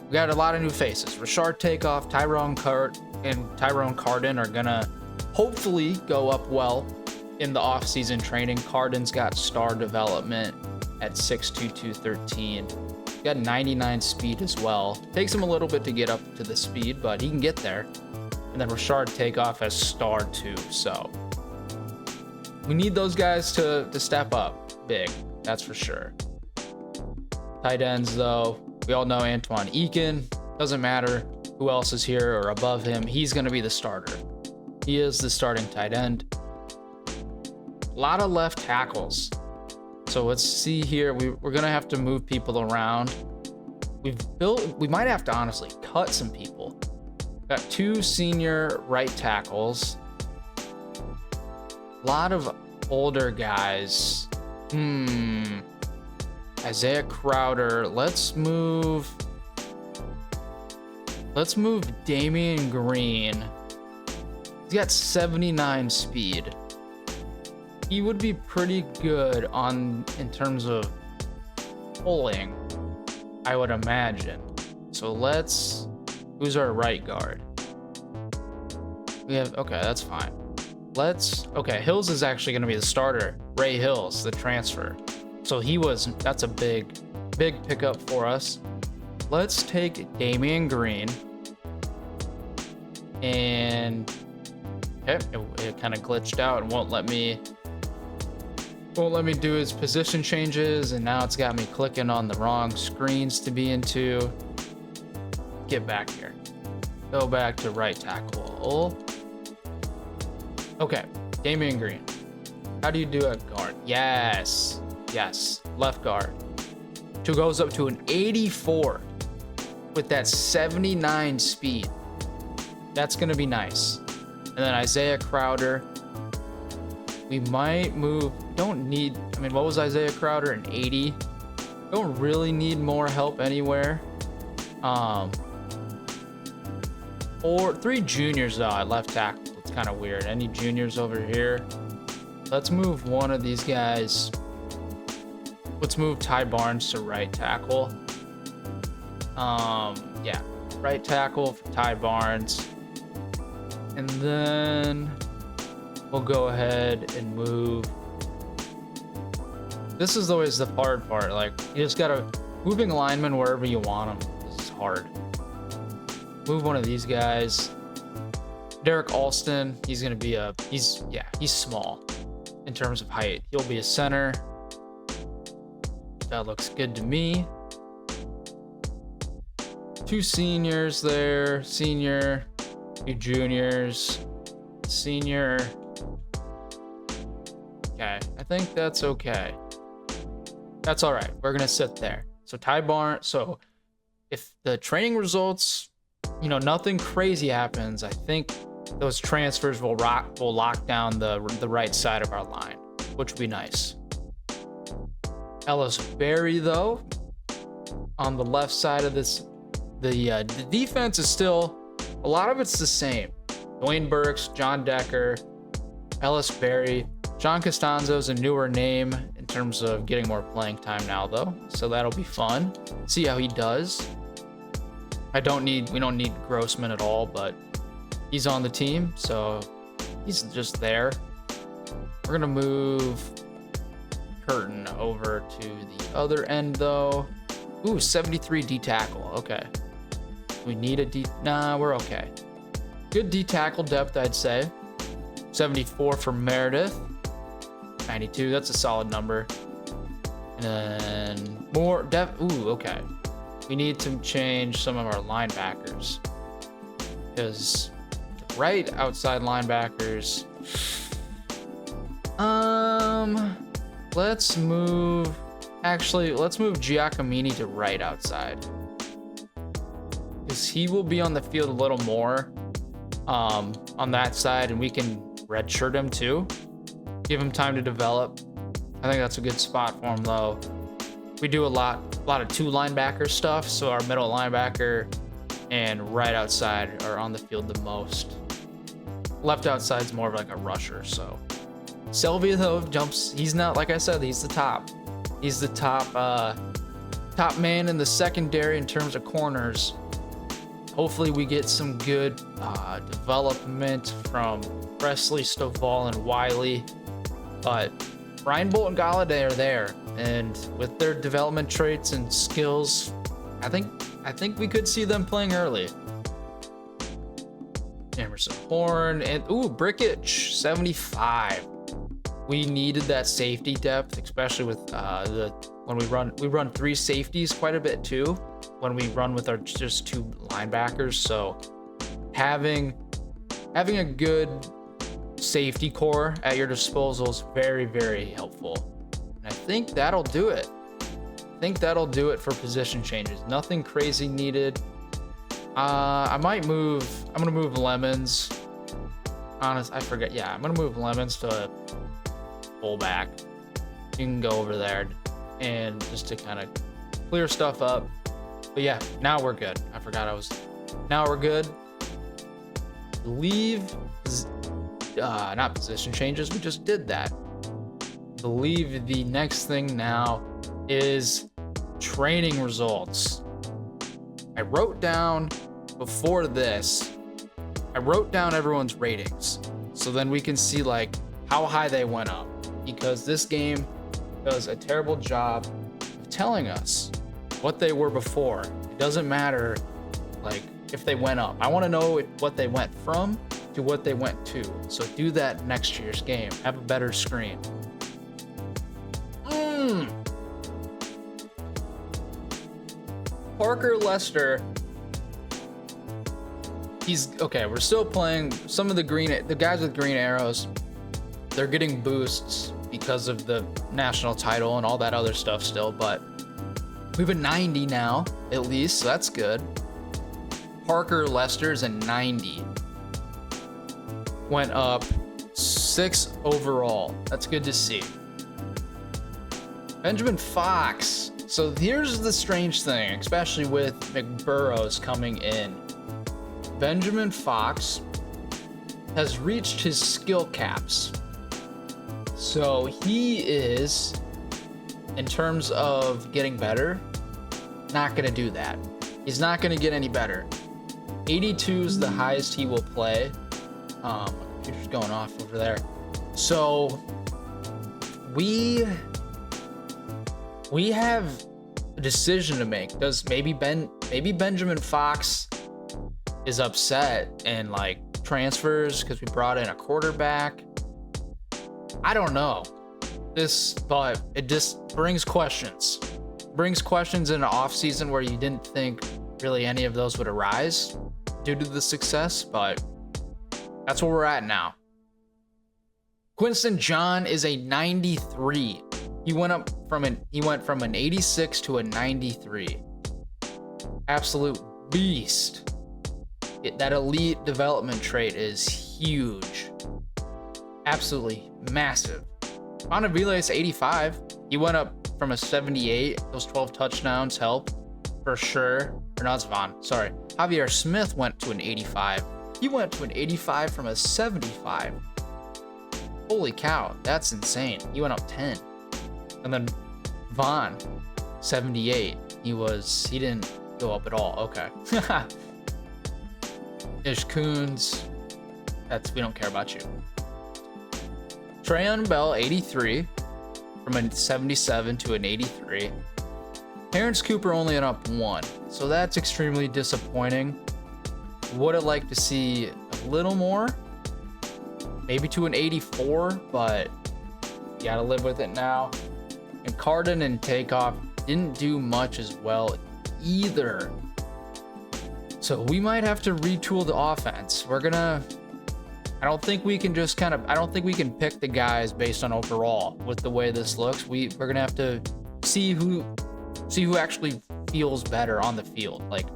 We got a lot of new faces. Rashard Takeoff, Tyrone Carden are gonna hopefully go up well in the offseason training. Carden's got star development at 6'2", 213. Got 99 speed as well. Takes him a little bit to get up to the speed, but he can get there. And then Rashard Takeoff has star 2, so we need those guys to step up big, that's for sure. Tight ends, though, we all know Antoine Eakin. Doesn't matter who else is here or above him, he's going to be the starter. He is the starting tight end. A lot of left tackles. So let's see here. We're going to have to move people around. We might have to honestly cut some people. Got 2 senior right tackles. A lot of older guys. Isaiah Crowder. Let's move Damian Green. He's got 79 speed. He would be pretty good in terms of pulling, I would imagine. So who's our right guard? Okay, that's fine. Hills is actually going to be the starter. Ray Hills, the transfer. So that's a big pickup for us. Let's take Damian Green. And okay, it kind of glitched out and won't let me do his position changes, and now it's got me clicking on the wrong screens to be into. Get back here. Go back to right tackle. Okay, Damian Green. How do you do a guard? Yes, left guard. Who goes up to an 84 with that 79 speed. That's gonna be nice. And then Isaiah Crowder. We might move. What was Isaiah Crowder? An 80. Don't really need more help anywhere. Or 3 juniors though at left tackle. It's kind of weird. Any juniors over here? Let's move one of these guys. Let's move Ty Barnes to right tackle. Right tackle for Ty Barnes. And then we'll go ahead and move. This is always the hard part. Like, you just gotta moving linemen wherever you want them. This is hard. Move one of these guys. Derek Alston. He's gonna be he's small in terms of height. He'll be a center. That looks good to me. 2 seniors there. Senior. 2 juniors. Senior. Okay, I think that's okay. That's all right. We're gonna sit there. So Ty Barnes. So if the training results, nothing crazy happens, I think those transfers will lock down the right side of our line, which would be nice. Ellis Berry, though, on the left side of this, the defense is still, a lot of it's the same. Dwayne Burks, John Decker, Ellis Berry. John Costanzo's a newer name in terms of getting more playing time now, though, so that'll be fun. See how he does. We don't need Grossman at all, but he's on the team, so he's just there. We're gonna move Curtin over to the other end, though. Ooh, 73 D tackle. Okay. We need a D. Nah, we're okay. Good D tackle depth, I'd say. 74 for Meredith. 92. That's a solid number. And then more depth. Ooh, okay. We need to change some of our linebackers, because right outside linebackers. Let's move Giacomini to right outside, because he will be on the field a little more. on that side, and we can redshirt him too. Give him time to develop. I think that's a good spot for him, though. We do a lot of 2 linebacker stuff, so our middle linebacker and right outside are on the field the most. Left outside's more of like a rusher, so. Selvia, though, jumps. He's not, like I said, he's the top. He's the top man in the secondary in terms of corners. Hopefully we get some good development from Presley, Stovall, and Wiley. But Ryan Bolt and Galladay are there, and with their development traits and skills, I think we could see them playing early. Emerson Horn and Brickage 75. We needed that safety depth, especially with when we run 3 safeties quite a bit too. When we run with our just 2 linebackers, so having a good safety core at your disposal is very, very helpful. And I think that'll do it. For position changes. Nothing crazy needed. I'm gonna move Lemons. I forget. Yeah, I'm gonna move Lemons to fullback. You can go over there and just to kind of clear stuff up. But yeah, now we're good. Now we're good. Not position changes. We just did that. I believe the next thing now is training results. I wrote down before this, everyone's ratings. So then we can see like how high they went up, because this game does a terrible job of telling us what they were before. It doesn't matter like if they went up. I want to know what they went from to what they went to. So do that next year's game. Have a better screen. Parker Lester. He's okay. We're still playing some of the guys with green arrows. They're getting boosts because of the national title and all that other stuff still, but we have a 90 now, at least, so that's good. Parker Lester's a 90. Went up 6 overall. That's good to see. Benjamin Fox. So here's the strange thing, especially with McBurrows coming in. Benjamin Fox has reached his skill caps. So he is, in terms of getting better, not going to do that. He's not going to get any better. 82 is the highest he will play. My computer's going off over there. So we have a decision to make. Does maybe Benjamin Fox is upset and like transfers because we brought in a quarterback? I don't know but it just brings questions. Brings questions in an offseason where you didn't think really any of those would arise due to the success, but that's where we're at now. Quinston John is a 93. He went from an 86 to a 93. Absolute beast. That elite development trait is huge. Absolutely massive. Bonavile is 85. He went up from a 78. Those 12 touchdowns help for sure. Or not Zvon, sorry. Javier Smith went to an 85. He went to an 85 from a 75. Holy cow, that's insane. He went up 10. And then Vaughn, 78. He didn't go up at all. Okay. Ish Coons, we don't care about you. Trayon Bell, 83, from a 77 to an 83. Terrence Cooper only went up 1, so that's extremely disappointing. Would have liked to see a little more, maybe to an 84, but you gotta live with it now. And Carden and Takeoff didn't do much as well either. So we might have to retool the offense. I don't think we can pick the guys based on overall with the way this looks. We're gonna have to see who actually feels better on the field. Like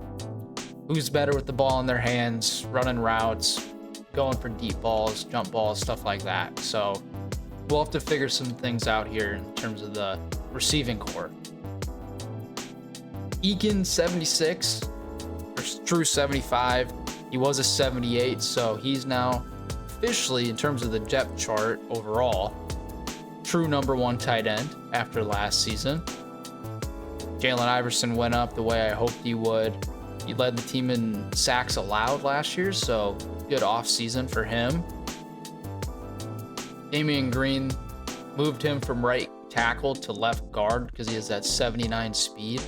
who's better with the ball in their hands, running routes, going for deep balls, jump balls, stuff like that. So we'll have to figure some things out here in terms of the receiving core. Eakin 76, or True 75. He was a 78, so he's now officially, in terms of the depth chart overall, true #1 tight end after last season. Jalen Iverson went up the way I hoped he would. He led the team in sacks allowed last year, so good offseason for him. Damian Green moved him from right tackle to left guard because he has that 79 speed,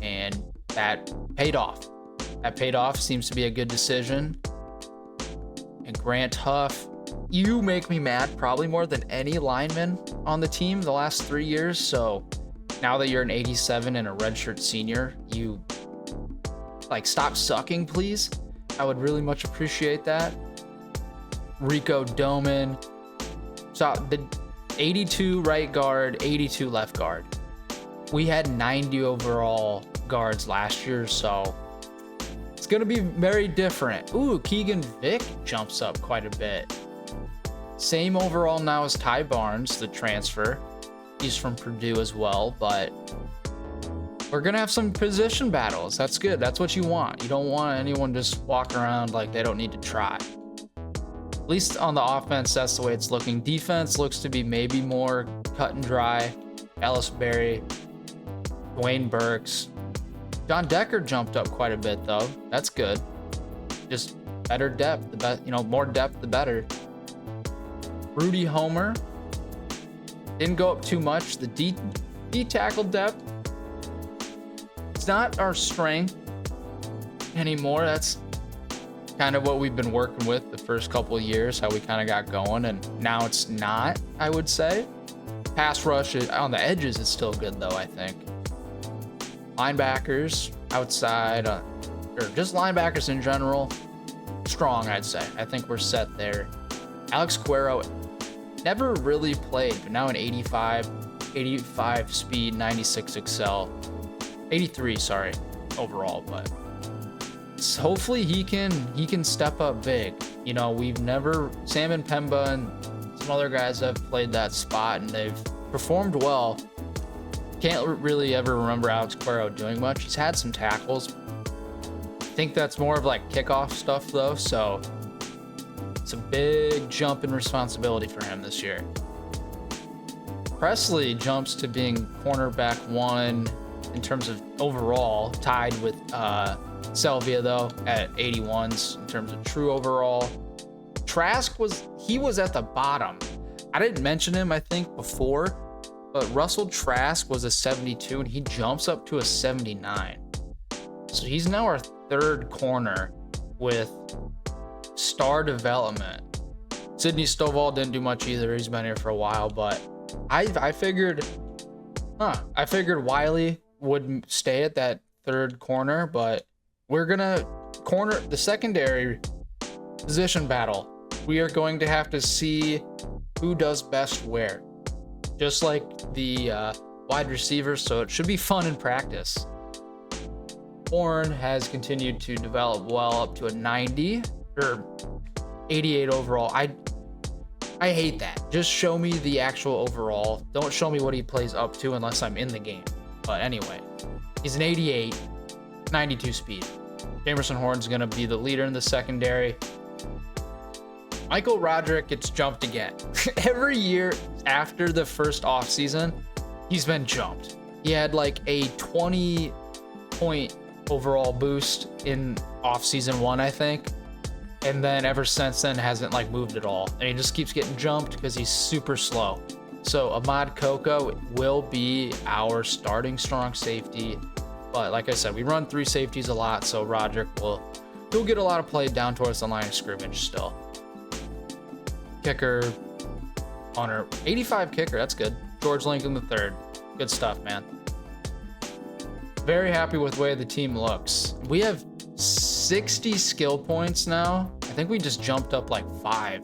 and that paid off. That paid off. Seems to be a good decision. And Grant Huff, you make me mad probably more than any lineman on the team the last 3 years. So now that you're an 87 and a redshirt senior, you stop sucking, please. I would really much appreciate that. Rico Doman. So the 82 right guard, 82 left guard. We had 90 overall guards last year, so it's going to be very different. Ooh, Keegan Vick jumps up quite a bit. Same overall now as Ty Barnes, the transfer. He's from Purdue as well, but we're going to have some position battles. That's good. That's what you want. You don't want anyone just walk around like they don't need to try. At least on the offense, that's the way it's looking. Defense looks to be maybe more cut and dry. Ellis Berry, Dwayne Burks. John Decker jumped up quite a bit, though. That's good. Just better depth. More depth, the better. Rudy Homer didn't go up too much. The D tackle depth, it's not our strength anymore. That's kind of what we've been working with the first couple of years, how we kind of got going, and now it's not, I would say. Pass rush on the edges is still good, though, I think. Linebackers outside, or just linebackers in general, strong, I'd say. I think we're set there. Alex Cuero never really played, but now an 85 speed, 96 excel, 83, sorry, overall, but hopefully he can step up big. Sam and Pemba and some other guys have played that spot and they've performed well. Can't really ever remember Alex Cuero doing much. He's had some tackles. I think that's more of kickoff stuff though, so it's a big jump in responsibility for him this year. Presley jumps to being cornerback 1 in terms of overall, tied with Selvia though at 81s in terms of true overall. Trask was at the bottom. I didn't mention him, I think, before, but Russell Trask was a 72 and he jumps up to a 79. So he's now our 3rd corner with star development. Sidney Stovall didn't do much either. He's been here for a while, but I figured Wiley would stay at that 3rd corner, but we're gonna corner the secondary position battle. We are going to have to see who does best where, just like the wide receivers. So it should be fun in practice. Horn has continued to develop well up to a 90 or 88 overall. I hate that. Just show me the actual overall. Don't show me what he plays up to unless I'm in the game. But anyway, he's an 88, 92 speed. Jamerson Horn's going to be the leader in the secondary. Michael Roderick gets jumped again. Every year after the first offseason, he's been jumped. He had a 20-point overall boost in offseason 1, I think. And then ever since then hasn't moved at all. And he just keeps getting jumped because he's super slow. So Ahmad Coco will be our starting strong safety. But like I said, we run 3 safeties a lot, so Roderick he'll get a lot of play down towards the line of scrimmage still. Kicker, Hunter, 85 kicker, that's good. George Lincoln III, good stuff, man. Very happy with the way the team looks. We have 60 skill points now. I think we just jumped up 5.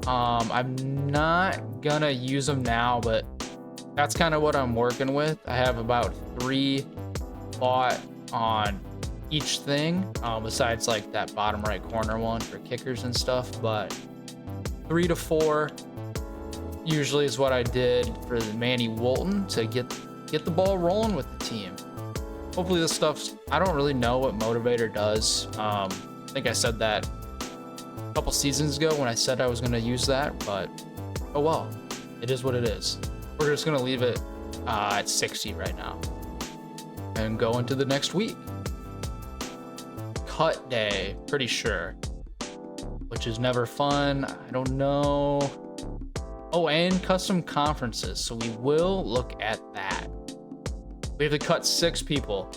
I'm not gonna use them now, but that's kind of what I'm working with. I have about 3 bought on each thing, besides like that bottom right corner one for kickers and stuff. But 3 to 4 usually is what I did for the Manny Walton to get the ball rolling with the team. Hopefully this stuff's, I don't really know what motivator does. I think I said that a couple seasons ago when I said I was going to use that, but oh well, it is what it is. We're just going to leave it at 60 right now and go into the next week. Cut day, pretty sure, which is never fun. I don't know. Oh, and custom conferences, so we will look at that. We have to cut 6 people.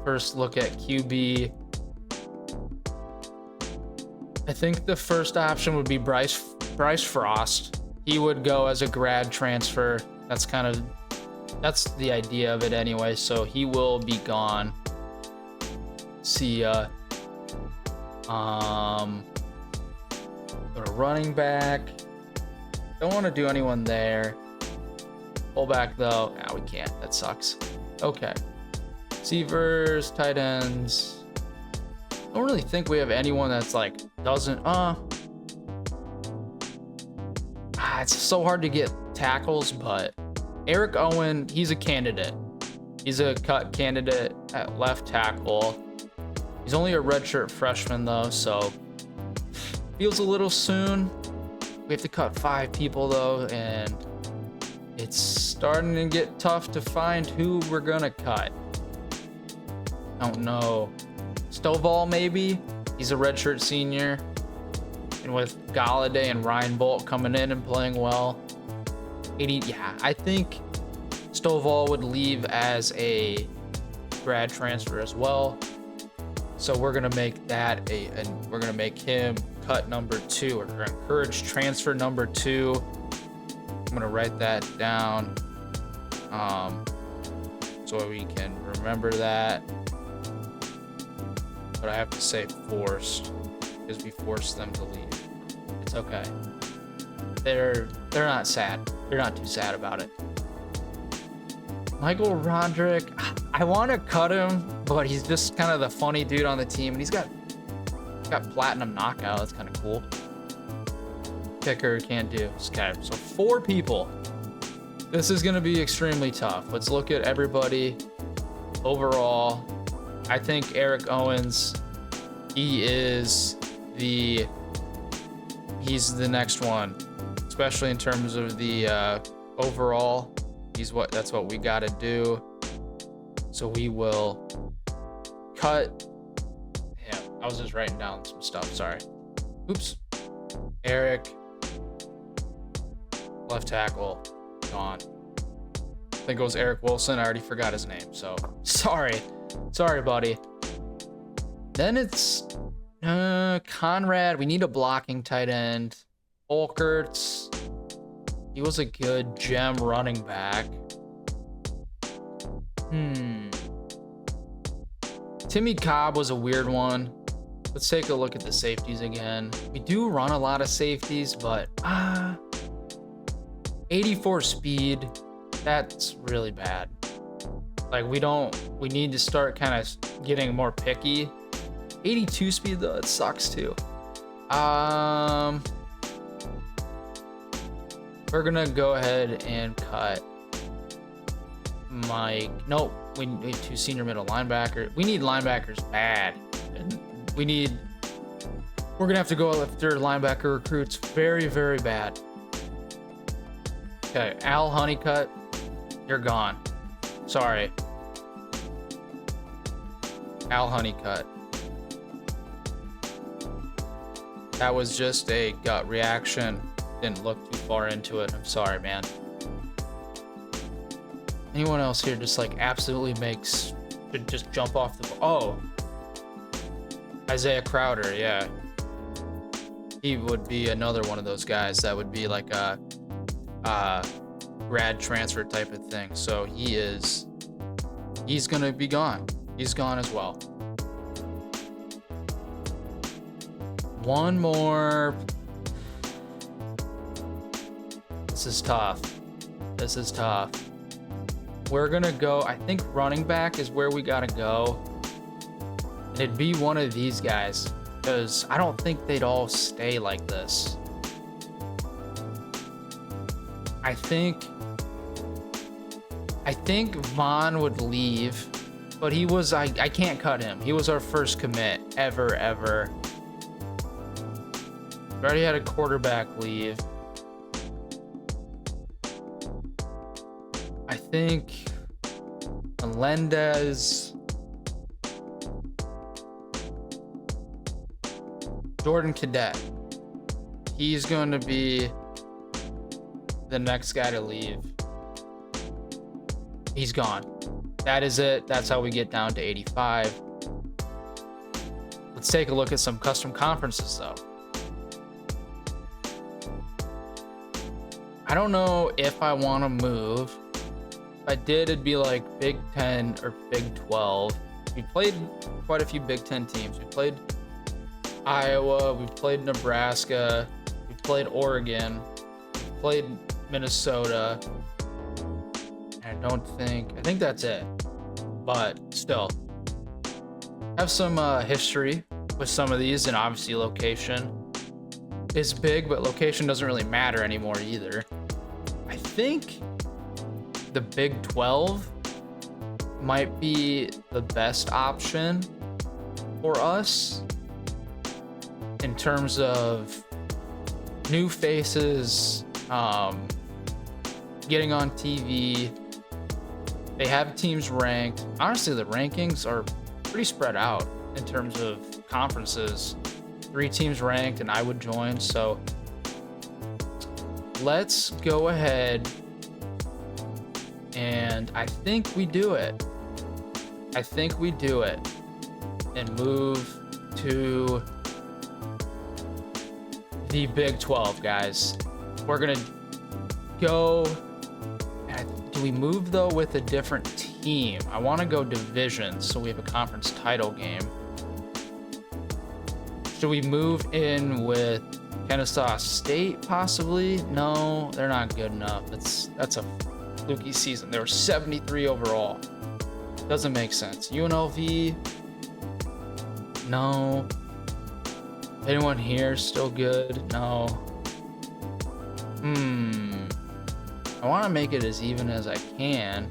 First look at QB. I think the first option would be Bryce Frost. He would go as a grad transfer. That's the idea of it anyway, so he will be gone. See ya. Go to running back. Don't want to do anyone there. Fullback though, nah, we can't. That sucks. Okay. Receivers, tight ends. I don't really think we have anyone that's like doesn't. It's so hard to get tackles, but Eric Owen, he's a candidate. He's a cut candidate at left tackle. He's only a redshirt freshman though, so feels a little soon. We have to cut 5 people though, and it's starting to get tough to find who we're gonna cut. I don't know. Stovall maybe? He's a redshirt senior. And with Galladay and Ryan Bolt coming in and playing well. I think Stovall would leave as a grad transfer as well. So we're gonna make that and we're gonna make him cut number 2 or encourage transfer number 2. I'm gonna write that down so we can remember that. But I have to say forced because we forced them to leave. It's okay. They're not sad. They're not too sad about it. Michael Roderick, I want to cut him, but he's just kind of the funny dude on the team, and he's got platinum knockout. That's kind of cool. Kicker can't do. Okay, so 4 people. This is gonna be extremely tough. Let's look at everybody overall. I think Eric Owens, he's the next one, especially in terms of the overall. That's what we gotta do. So we will cut. Yeah, I was just writing down some stuff. Sorry. Oops. Eric, left tackle, gone. I think it was Eric Wilson. I already forgot his name. So sorry, buddy. Then it's Conrad. We need a blocking tight end. Olkerts. He was a good gem running back. Timmy Cobb was a weird one. Let's take a look at the safeties again. We do run a lot of safeties, but 84 speed, that's really bad. Like we need to start kind of getting more picky. 82 speed though, it sucks too. We're gonna go ahead and cut Mike. Nope, we need 2 senior middle linebackers. We need linebackers bad. And we're gonna have to go after linebacker recruits very, very bad. Okay, Al Honeycutt, you're gone. Sorry. Al Honeycutt. That was just a gut reaction. Didn't look too far into it. I'm sorry, man. Anyone else here just like absolutely should just jump off the... Oh. Isaiah Crowder, yeah. He would be another one of those guys that would be like a grad transfer type of thing. So he's gonna be gone. He's gone as well. One more. This is tough. we're gonna go, I think running back is where we gotta go. And it'd be one of these guys, because I don't think they'd all stay like this. I think Vaughn would leave, but he was, I can't cut him. He was our first commit ever. We already had a quarterback leave. I think Melendez, Jordan Cadet, he's going to be the next guy to leave. He's gone. That is it. That's how we get down to 85. Let's take a look at some custom conferences though. I don't know if I want to move. If I did, it'd be like Big 10 or Big 12. We played quite a few Big 10 teams. We played Iowa, we played Nebraska, we played Oregon, we played Minnesota. And I think that's it. But still, have some history with some of these, and obviously location is big, but location doesn't really matter anymore either. I think the Big 12 might be the best option for us in terms of new faces, getting on TV. They have teams ranked. Honestly, the rankings are pretty spread out in terms of conferences. 3 teams ranked, and I would join. So let's go ahead, and I think we do it. And move to the Big 12, guys. We're gonna go. Do we move though with a different team? I want to go division, so we have a conference title game. Should we move in with Kennesaw State possibly? No, they're not good enough. That's a fluky season. They were 73 overall. Doesn't make sense. UNLV? No. Anyone here still good? No. I want to make it as even as I can,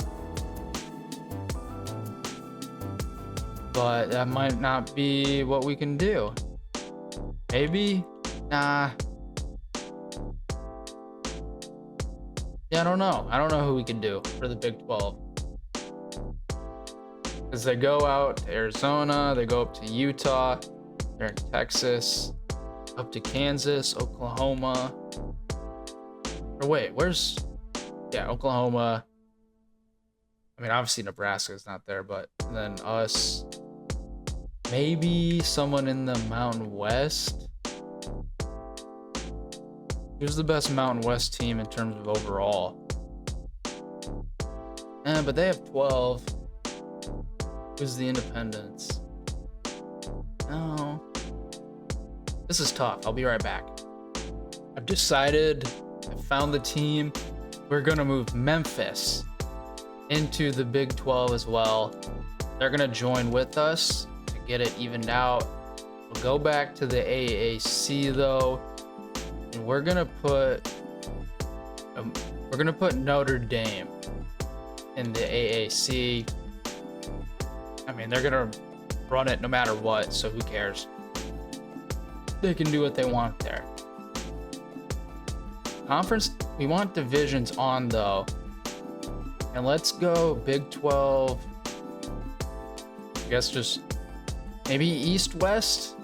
but that might not be what we can do. Maybe? Nah. Yeah, I don't know. I don't know who we can do for the Big 12. Because they go out to Arizona, they go up to Utah, they're in Texas, up to Kansas, Oklahoma. Or wait, where's... Yeah, Oklahoma. I mean, obviously Nebraska's not there, but then us. Maybe someone in the Mountain West. Who's the best Mountain West team in terms of overall? But they have 12. Who's the Independents? No. This is tough. I'll be right back. I've decided. I found the team. We're going to move Memphis into the Big 12 as well. They're going to join with us to get it evened out. We'll go back to the AAC though, and we're going to put Notre Dame in the AAC. I mean, they're going to run it no matter what, so who cares? They can do what they want there. Conference, we want divisions on though. And let's go Big 12. I guess just maybe East, West,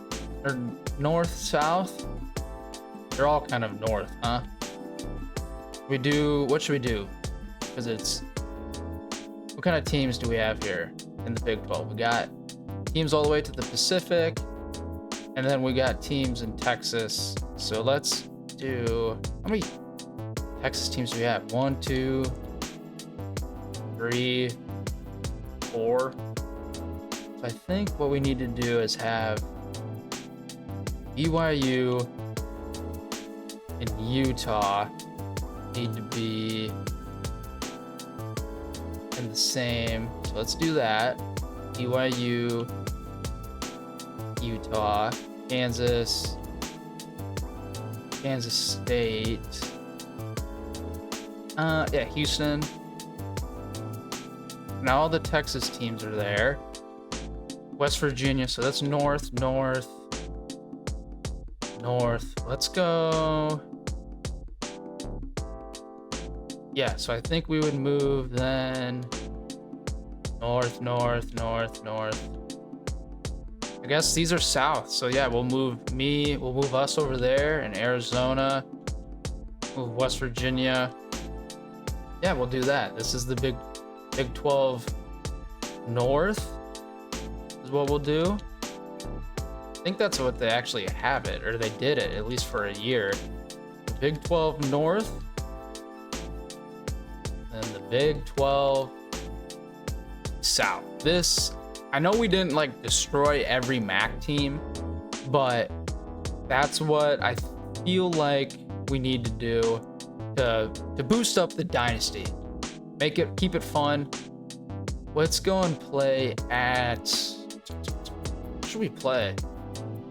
or North, South. They're all kind of north, huh? What should we do? Because what kind of teams do we have here in the Big 12? We got teams all the way to the Pacific, and then we got teams in Texas. So let's do, how many Texas teams do we have? 1, 2, 3, 4. So I think what we need to do is have BYU and Utah need to be in the same. So let's do that. BYU, Utah, Kansas, Kansas State. Yeah, Houston. Now all the Texas teams are there. West Virginia, so that's north. Let's go. Yeah, so I think we would move then north. I guess these are south. So yeah, we'll move us over there in Arizona. Move West Virginia. Yeah, we'll do that. This is the Big 12 North is what we'll do. I think that's what they actually have it, or they did it at least for a year. The Big 12 North and the Big 12 South. This, I know we didn't like destroy every MAC team, but that's what I feel like we need to do to boost up the dynasty. Keep it fun. Let's go and play at, what should we play?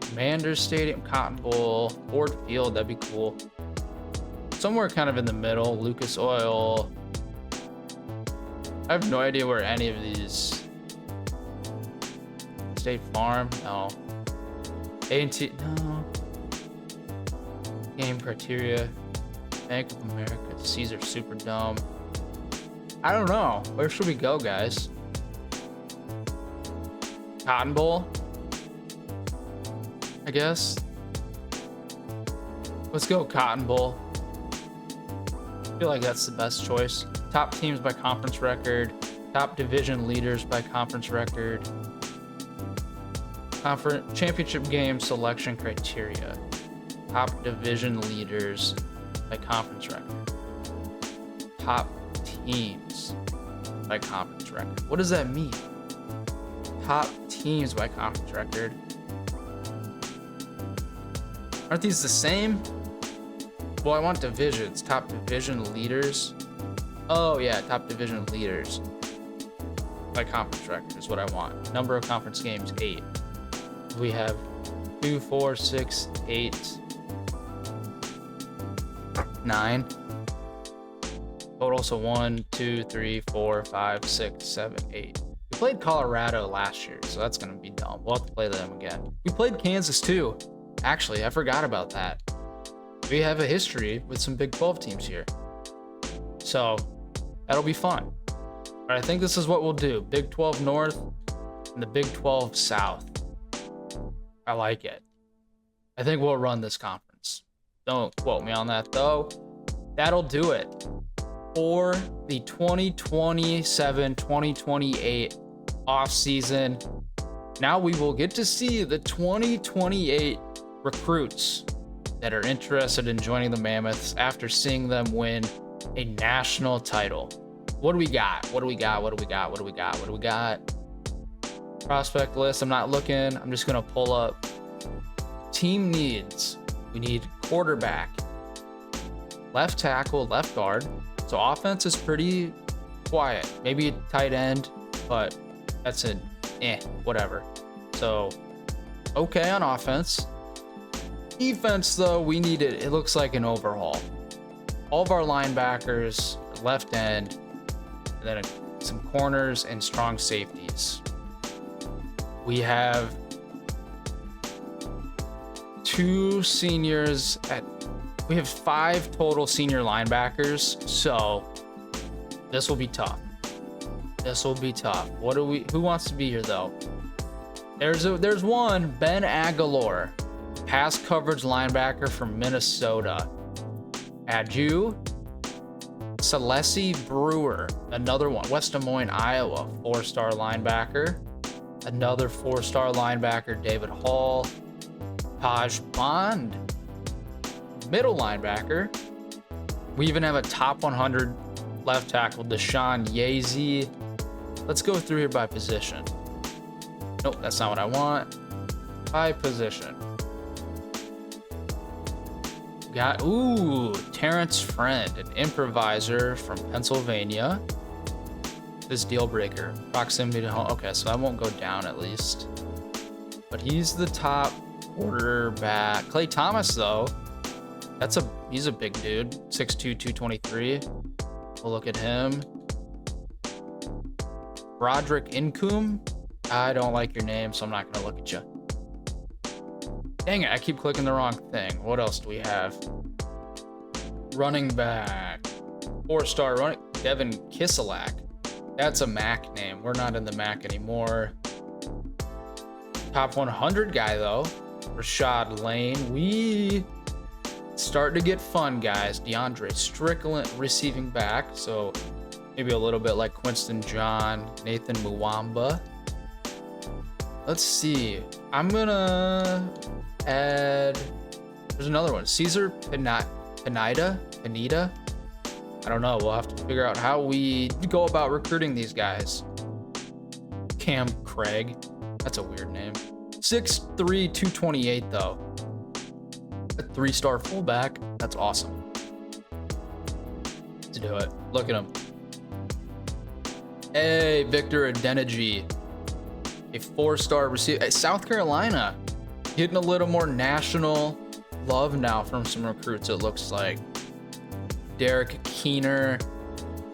Commander Stadium, Cotton Bowl, Ford Field, that'd be cool. Somewhere kind of in the middle, Lucas Oil. I have no idea where any of these. State Farm, no. A&T, no. Game Criteria, Bank of America, Caesar Superdome. I don't know. Where should we go, guys? Cotton Bowl, I guess. Let's go Cotton Bowl. I feel like that's the best choice. Top teams by conference record. Top division leaders by conference record. Conference championship game selection criteria. Top division leaders by conference record. Top teams by conference record. What does that mean? Top teams by conference record. Aren't these the same? Well, I want divisions. Top division leaders. Oh yeah, top division leaders by conference record is what I want. Number of conference games, 8. We have 2, 4, 6, 8, 9. Total, so 1, 2, 3, 4, 5, 6, 7, 8. We played Colorado last year, so that's gonna be dumb. We'll have to play them again. We played Kansas too. Actually, I forgot about that. We have a history with some Big 12 teams here. So that'll be fun. But I think this is what we'll do. Big 12 North and the Big 12 South. I like it. I think we'll run this conference. Don't quote me on that though. That'll do it for the 2027-2028 offseason. Now we will get to see the 2028 recruits that are interested in joining the Mammoths after seeing them win a national title. What do we got? Prospect list. I'm not looking. I'm just gonna pull up team needs. We need quarterback, left tackle, left guard. So offense is pretty quiet. Maybe a tight end, but that's it. Whatever. So okay on offense. Defense though, we need it. It looks like an overhaul. All of our linebackers, left end, and then some corners and strong safeties. We have 2 seniors we have 5 total senior linebackers, so this will be tough. Who wants to be here though? There's one, Ben Aguilar, pass coverage linebacker from Minnesota. Add you. Celeste Brewer, another one, West Des Moines, Iowa, 4-star linebacker. Another 4-star linebacker, David Hall. Taj Bond, middle linebacker. We even have a top 100 left tackle, Deshaun Yazy. Let's go through here by position. Nope, that's not what I want. By position. Got, Terrence Friend, an improviser from Pennsylvania. his deal breaker? Proximity to home. Okay, so I won't go down at least. But he's the top quarterback. Clay Thomas, though, he's a big dude. 6'2", 223. We'll look at him. Broderick Incombe. I don't like your name, so I'm not gonna look at you. Dang it, I keep clicking the wrong thing. What else do we have? Running back. 4-star running. Devin Kiselak. That's a MAC name. We're not in the MAC anymore. Top 100 guy, though. Rashad Lane. We start to get fun, guys. DeAndre Strickland receiving back. So maybe a little bit like Quinston John, Nathan Muwamba. Let's see. I'm gonna add. There's another one. Caesar Pineda. I don't know. We'll have to figure out how we go about recruiting these guys. Cam Craig. That's a weird name. 6'3", 228 though. A 3-star fullback. That's awesome. Let's do it. Look at him. Hey, Victor Adeniji. A 4-star receiver. South Carolina. Getting a little more national love now from some recruits, it looks like. Derek Keener.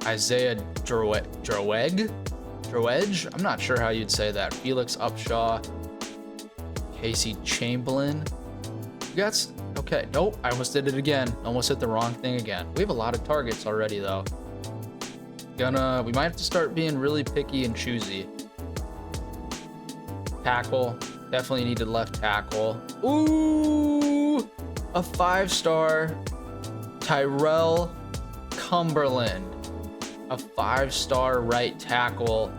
Isaiah Droweg? I'm not sure how you'd say that. Felix Upshaw. Casey Chamberlain. Okay, nope, I almost did it again. Almost hit the wrong thing again. We have a lot of targets already, though. We might have to start being really picky and choosy. Tackle. Definitely needed left tackle. Ooh! A 5-star Tyrell Cumberland. A 5-star right tackle.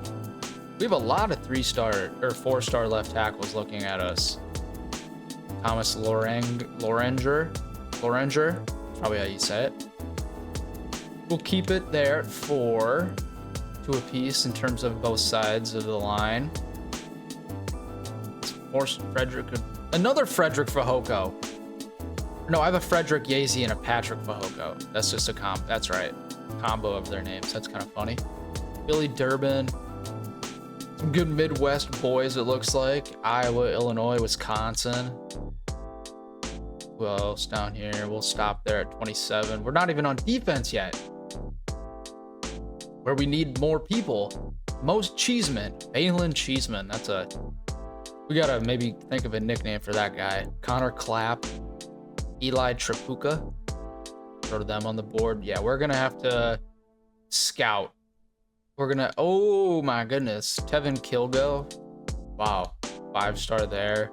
We have a lot of 3-star or 4-star left tackles looking at us. Thomas Loranger, probably how you say it. We'll keep it there for 2 apiece in terms of both sides of the line. Another Frederick Fahoko. No, I have a Frederick Yazy and a Patrick Fahoko. That's just a that's right. Combo of their names. That's kind of funny. Billy Durbin. Some good Midwest boys, it looks like. Iowa, Illinois, Wisconsin. Who else down here? We'll stop there at 27. We're not even on defense yet. Where we need more people. Most Cheeseman. Balin Cheeseman. We gotta maybe think of a nickname for that guy. Connor Clapp. Eli Trapuka. Throw them on the board. Yeah, we're gonna have to scout. Oh my goodness. Tevin Kilgo. Wow. 5-star there.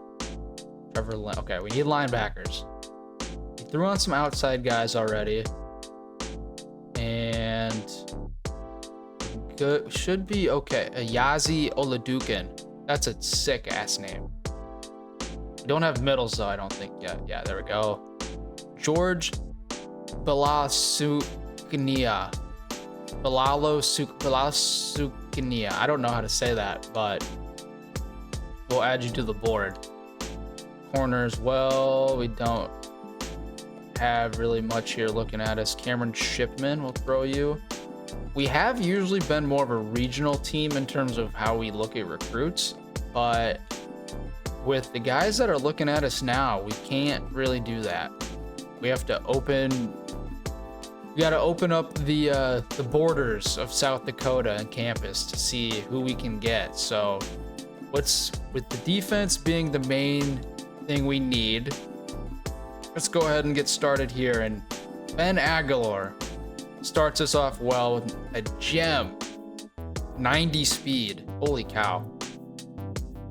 Trevor okay, we need linebackers. We threw on some outside guys already. And should be okay. Yazi Oladukin. That's a sick ass name. We don't have middles though, I don't think yet. Yeah, there we go. George Balasuknia. Balasuknia. I don't know how to say that, but we'll add you to the board. Corners, well, we don't have really much here looking at us. Cameron Shipman, we'll throw you. We have usually been more of a regional team in terms of how we look at recruits, but with the guys that are looking at us now, we can't really do that. We have to we gotta open up the borders of South Dakota and campus to see who we can get. So with the defense being the main thing we need, let's go ahead and get started here. And Ben Aguilar starts us off well with a gem. 90 speed. Holy cow.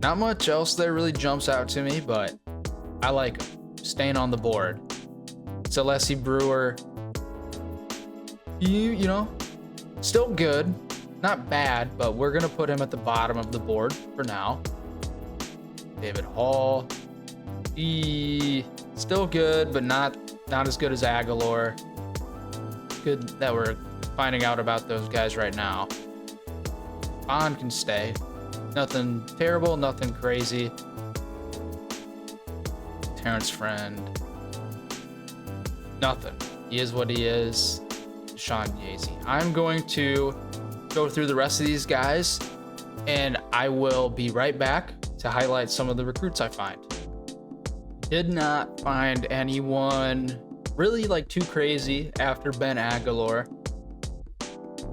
Not much else there really jumps out to me, but I like him. Staying on the board. Celeste Brewer. You know, still good. Not bad, but we're going to put him at the bottom of the board for now. David Hall. Still good, but not as good as Aguilar. Good that we're finding out about those guys right now. Bond can stay. Nothing terrible, nothing crazy. Terrence Friend. Nothing. He is what he is. Sean Yazy. I'm going to go through the rest of these guys, and I will be right back to highlight some of the recruits I find. Did not find anyone really like too crazy after Ben Aguilar.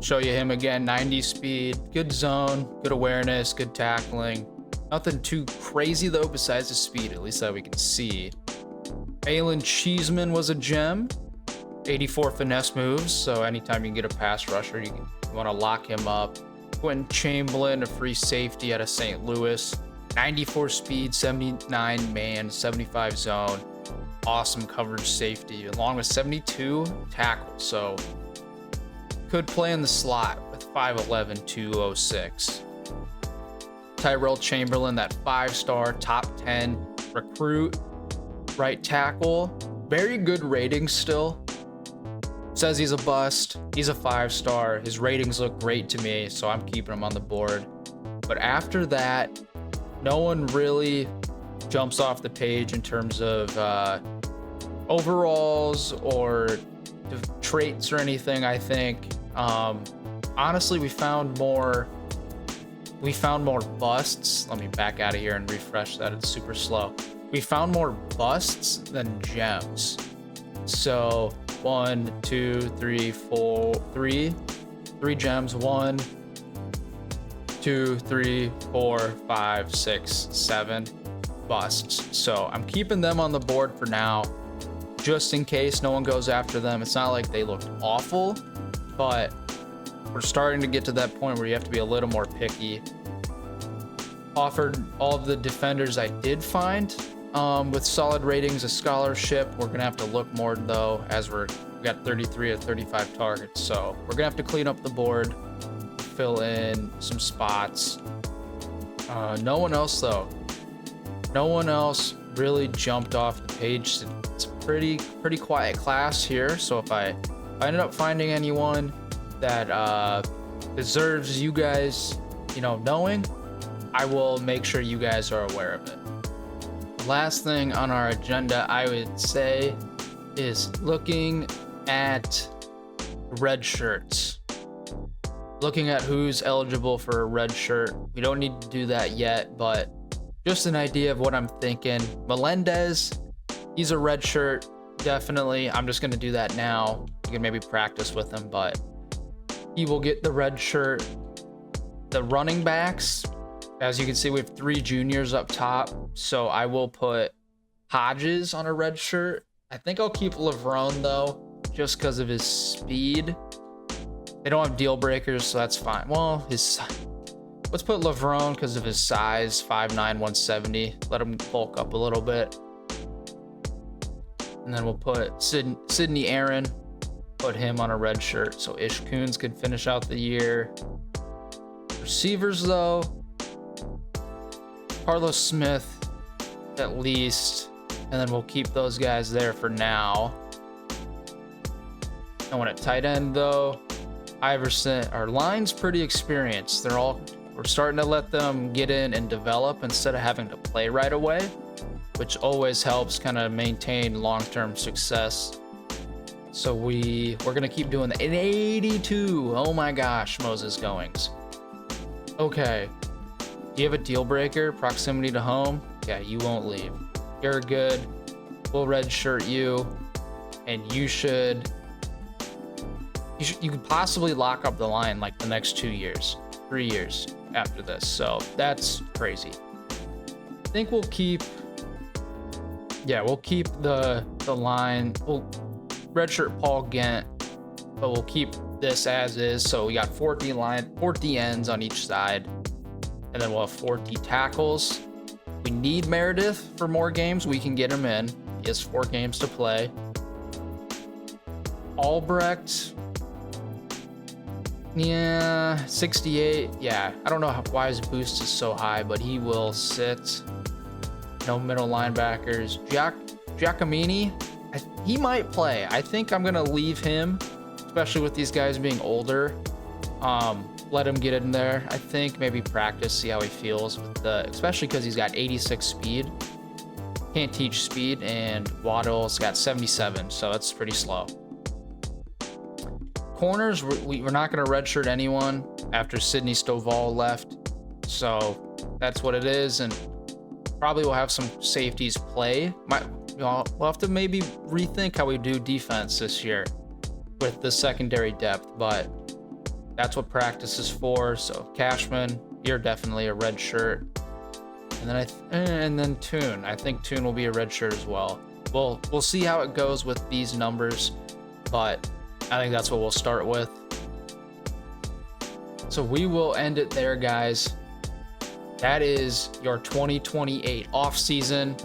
Show you him again. 90 speed, good zone, good awareness, good tackling. Nothing too crazy though besides his speed, at least that we can see. Alan Cheeseman was a gem. 84 finesse moves, so anytime you can get a pass rusher, you want to lock him up. Quentin Chamberlain, a free safety out of St. Louis. 94 speed, 79 man, 75 zone. Awesome coverage safety, along with 72 tackles. So could play in the slot with 5'11", 206. Tyrell Chamberlain, that 5-star, top 10 recruit, right tackle. Very good ratings still. Says he's a bust. He's a 5-star. His ratings look great to me, so I'm keeping him on the board. But after that, no one really jumps off the page in terms of overalls or traits or anything, I think. Honestly, we found more busts. Let me back out of here and refresh that. It's super slow. We found more busts than gems. So 1, 2, 3, 4, 3 gems. 1, 2, 3, 4, 5, 6, 7 busts. So I'm keeping them on the board for now, just in case no one goes after them. It's not like they looked awful, but we're starting to get to that point where you have to be a little more picky. Offered all of the defenders I did find with solid ratings, a scholarship. We're gonna have to look more though, as we got 33 of 35 targets, so we're gonna have to clean up the board, fill in some spots. No one else though. No one else really jumped off the page. It's a pretty quiet class here. So if I ended up finding anyone that deserves you guys, knowing, I will make sure you guys are aware of it. Last thing on our agenda, I would say, is looking at red shirts. Looking at who's eligible for a red shirt. We don't need to do that yet, but just an idea of what I'm thinking. Melendez, he's a red shirt, definitely. I'm just going to do that now. You can maybe practice with him, but he will get the red shirt. The running backs, as you can see, we have 3 juniors up top, so I will put Hodges on a red shirt. I think I'll keep Levrone though, just because of his speed. They don't have deal breakers, so that's fine. Well, let's put Levrone because of his size, 5'9", 170. Let him bulk up a little bit. And then we'll put Sydney Aaron, put him on a red shirt, so Ish Coons could finish out the year. Receivers though, Carlos Smith at least, and then we'll keep those guys there for now. No one at tight end though. Iverson, our line's pretty experienced. We're starting to let them get in and develop instead of having to play right away, which always helps kind of maintain long-term success. So we're gonna keep doing that. An 82, oh my gosh, Moses Goings. Okay, do you have a deal breaker? Proximity to home? Yeah, you won't leave. You're good. We'll redshirt you, and you could possibly lock up the line like the next 2 years, 3 years after this. So that's crazy. I think we'll keep the line. We'll redshirt Paul Gant, but we'll keep this as is. So we got 40 ends on each side, and then we'll have 40 tackles. We need Meredith for more games. We can get him in. He has 4 games to play. Albrecht, yeah, 68. Yeah, I don't know why his boost is so high, but he will sit. No middle linebackers. Giacomini, he might play. I think I'm gonna leave him, especially with these guys being older. Let him get in there. I think maybe practice, see how he feels with especially because he's got 86 speed. Can't teach speed, and Waddle's got 77, so that's pretty slow. corners, we're not going to redshirt anyone after Sidney Stovall left. So that's what it is. And probably we'll have some safeties play. We'll have to maybe rethink how we do defense this year with the secondary depth, but that's what practice is for. So Cashman, you're definitely a red shirt. And then Toon. I think Toon will be a red shirt as well. We'll see how it goes with these numbers, but I think that's what we'll start with. So we will end it there, guys. That is your 2028 offseason.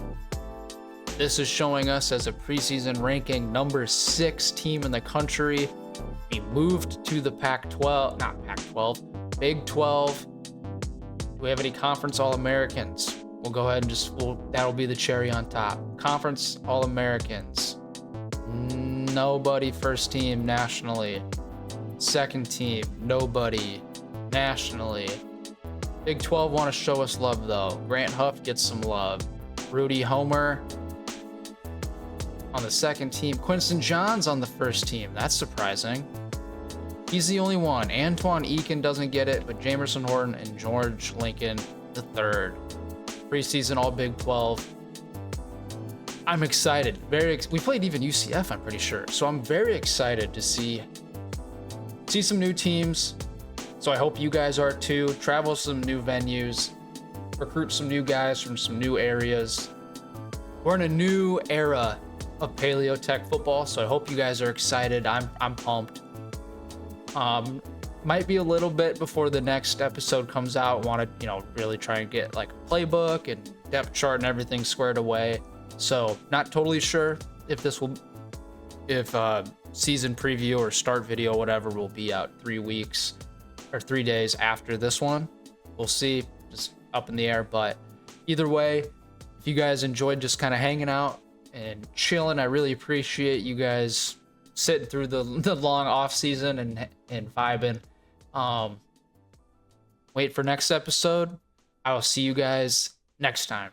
This is showing us as a preseason ranking number 6 team in the country. We moved to the Pac-12, not Pac-12, Big 12. Do we have any conference All-Americans? We'll go ahead and that'll be the cherry on top. Conference All-Americans. Nobody first team nationally. Second team, nobody nationally. Big 12 want to show us love though. Grant Huff gets some love. Rudy Homer on the second team. Quinton Johns on the first team. That's surprising. He's the only one. Antoine Eakin doesn't get it, but Jamerson Horton and George Lincoln the third. Preseason all Big 12. I'm excited. We played even UCF, I'm pretty sure. So I'm very excited to see some new teams. So I hope you guys are too. Travel some new venues, recruit some new guys from some new areas. We're in a new era of Paleo Tech football, so I hope you guys are excited. I'm pumped. Might be a little bit before the next episode comes out. Want to, really try and get like a playbook and depth chart and everything squared away. So not totally sure if season preview or start video, whatever, will be out 3 weeks or 3 days after this one. We'll see, just up in the air. But either way, if you guys enjoyed just kind of hanging out and chilling, I really appreciate you guys sitting through the long off season and vibing. Wait for next episode. I will see you guys next time.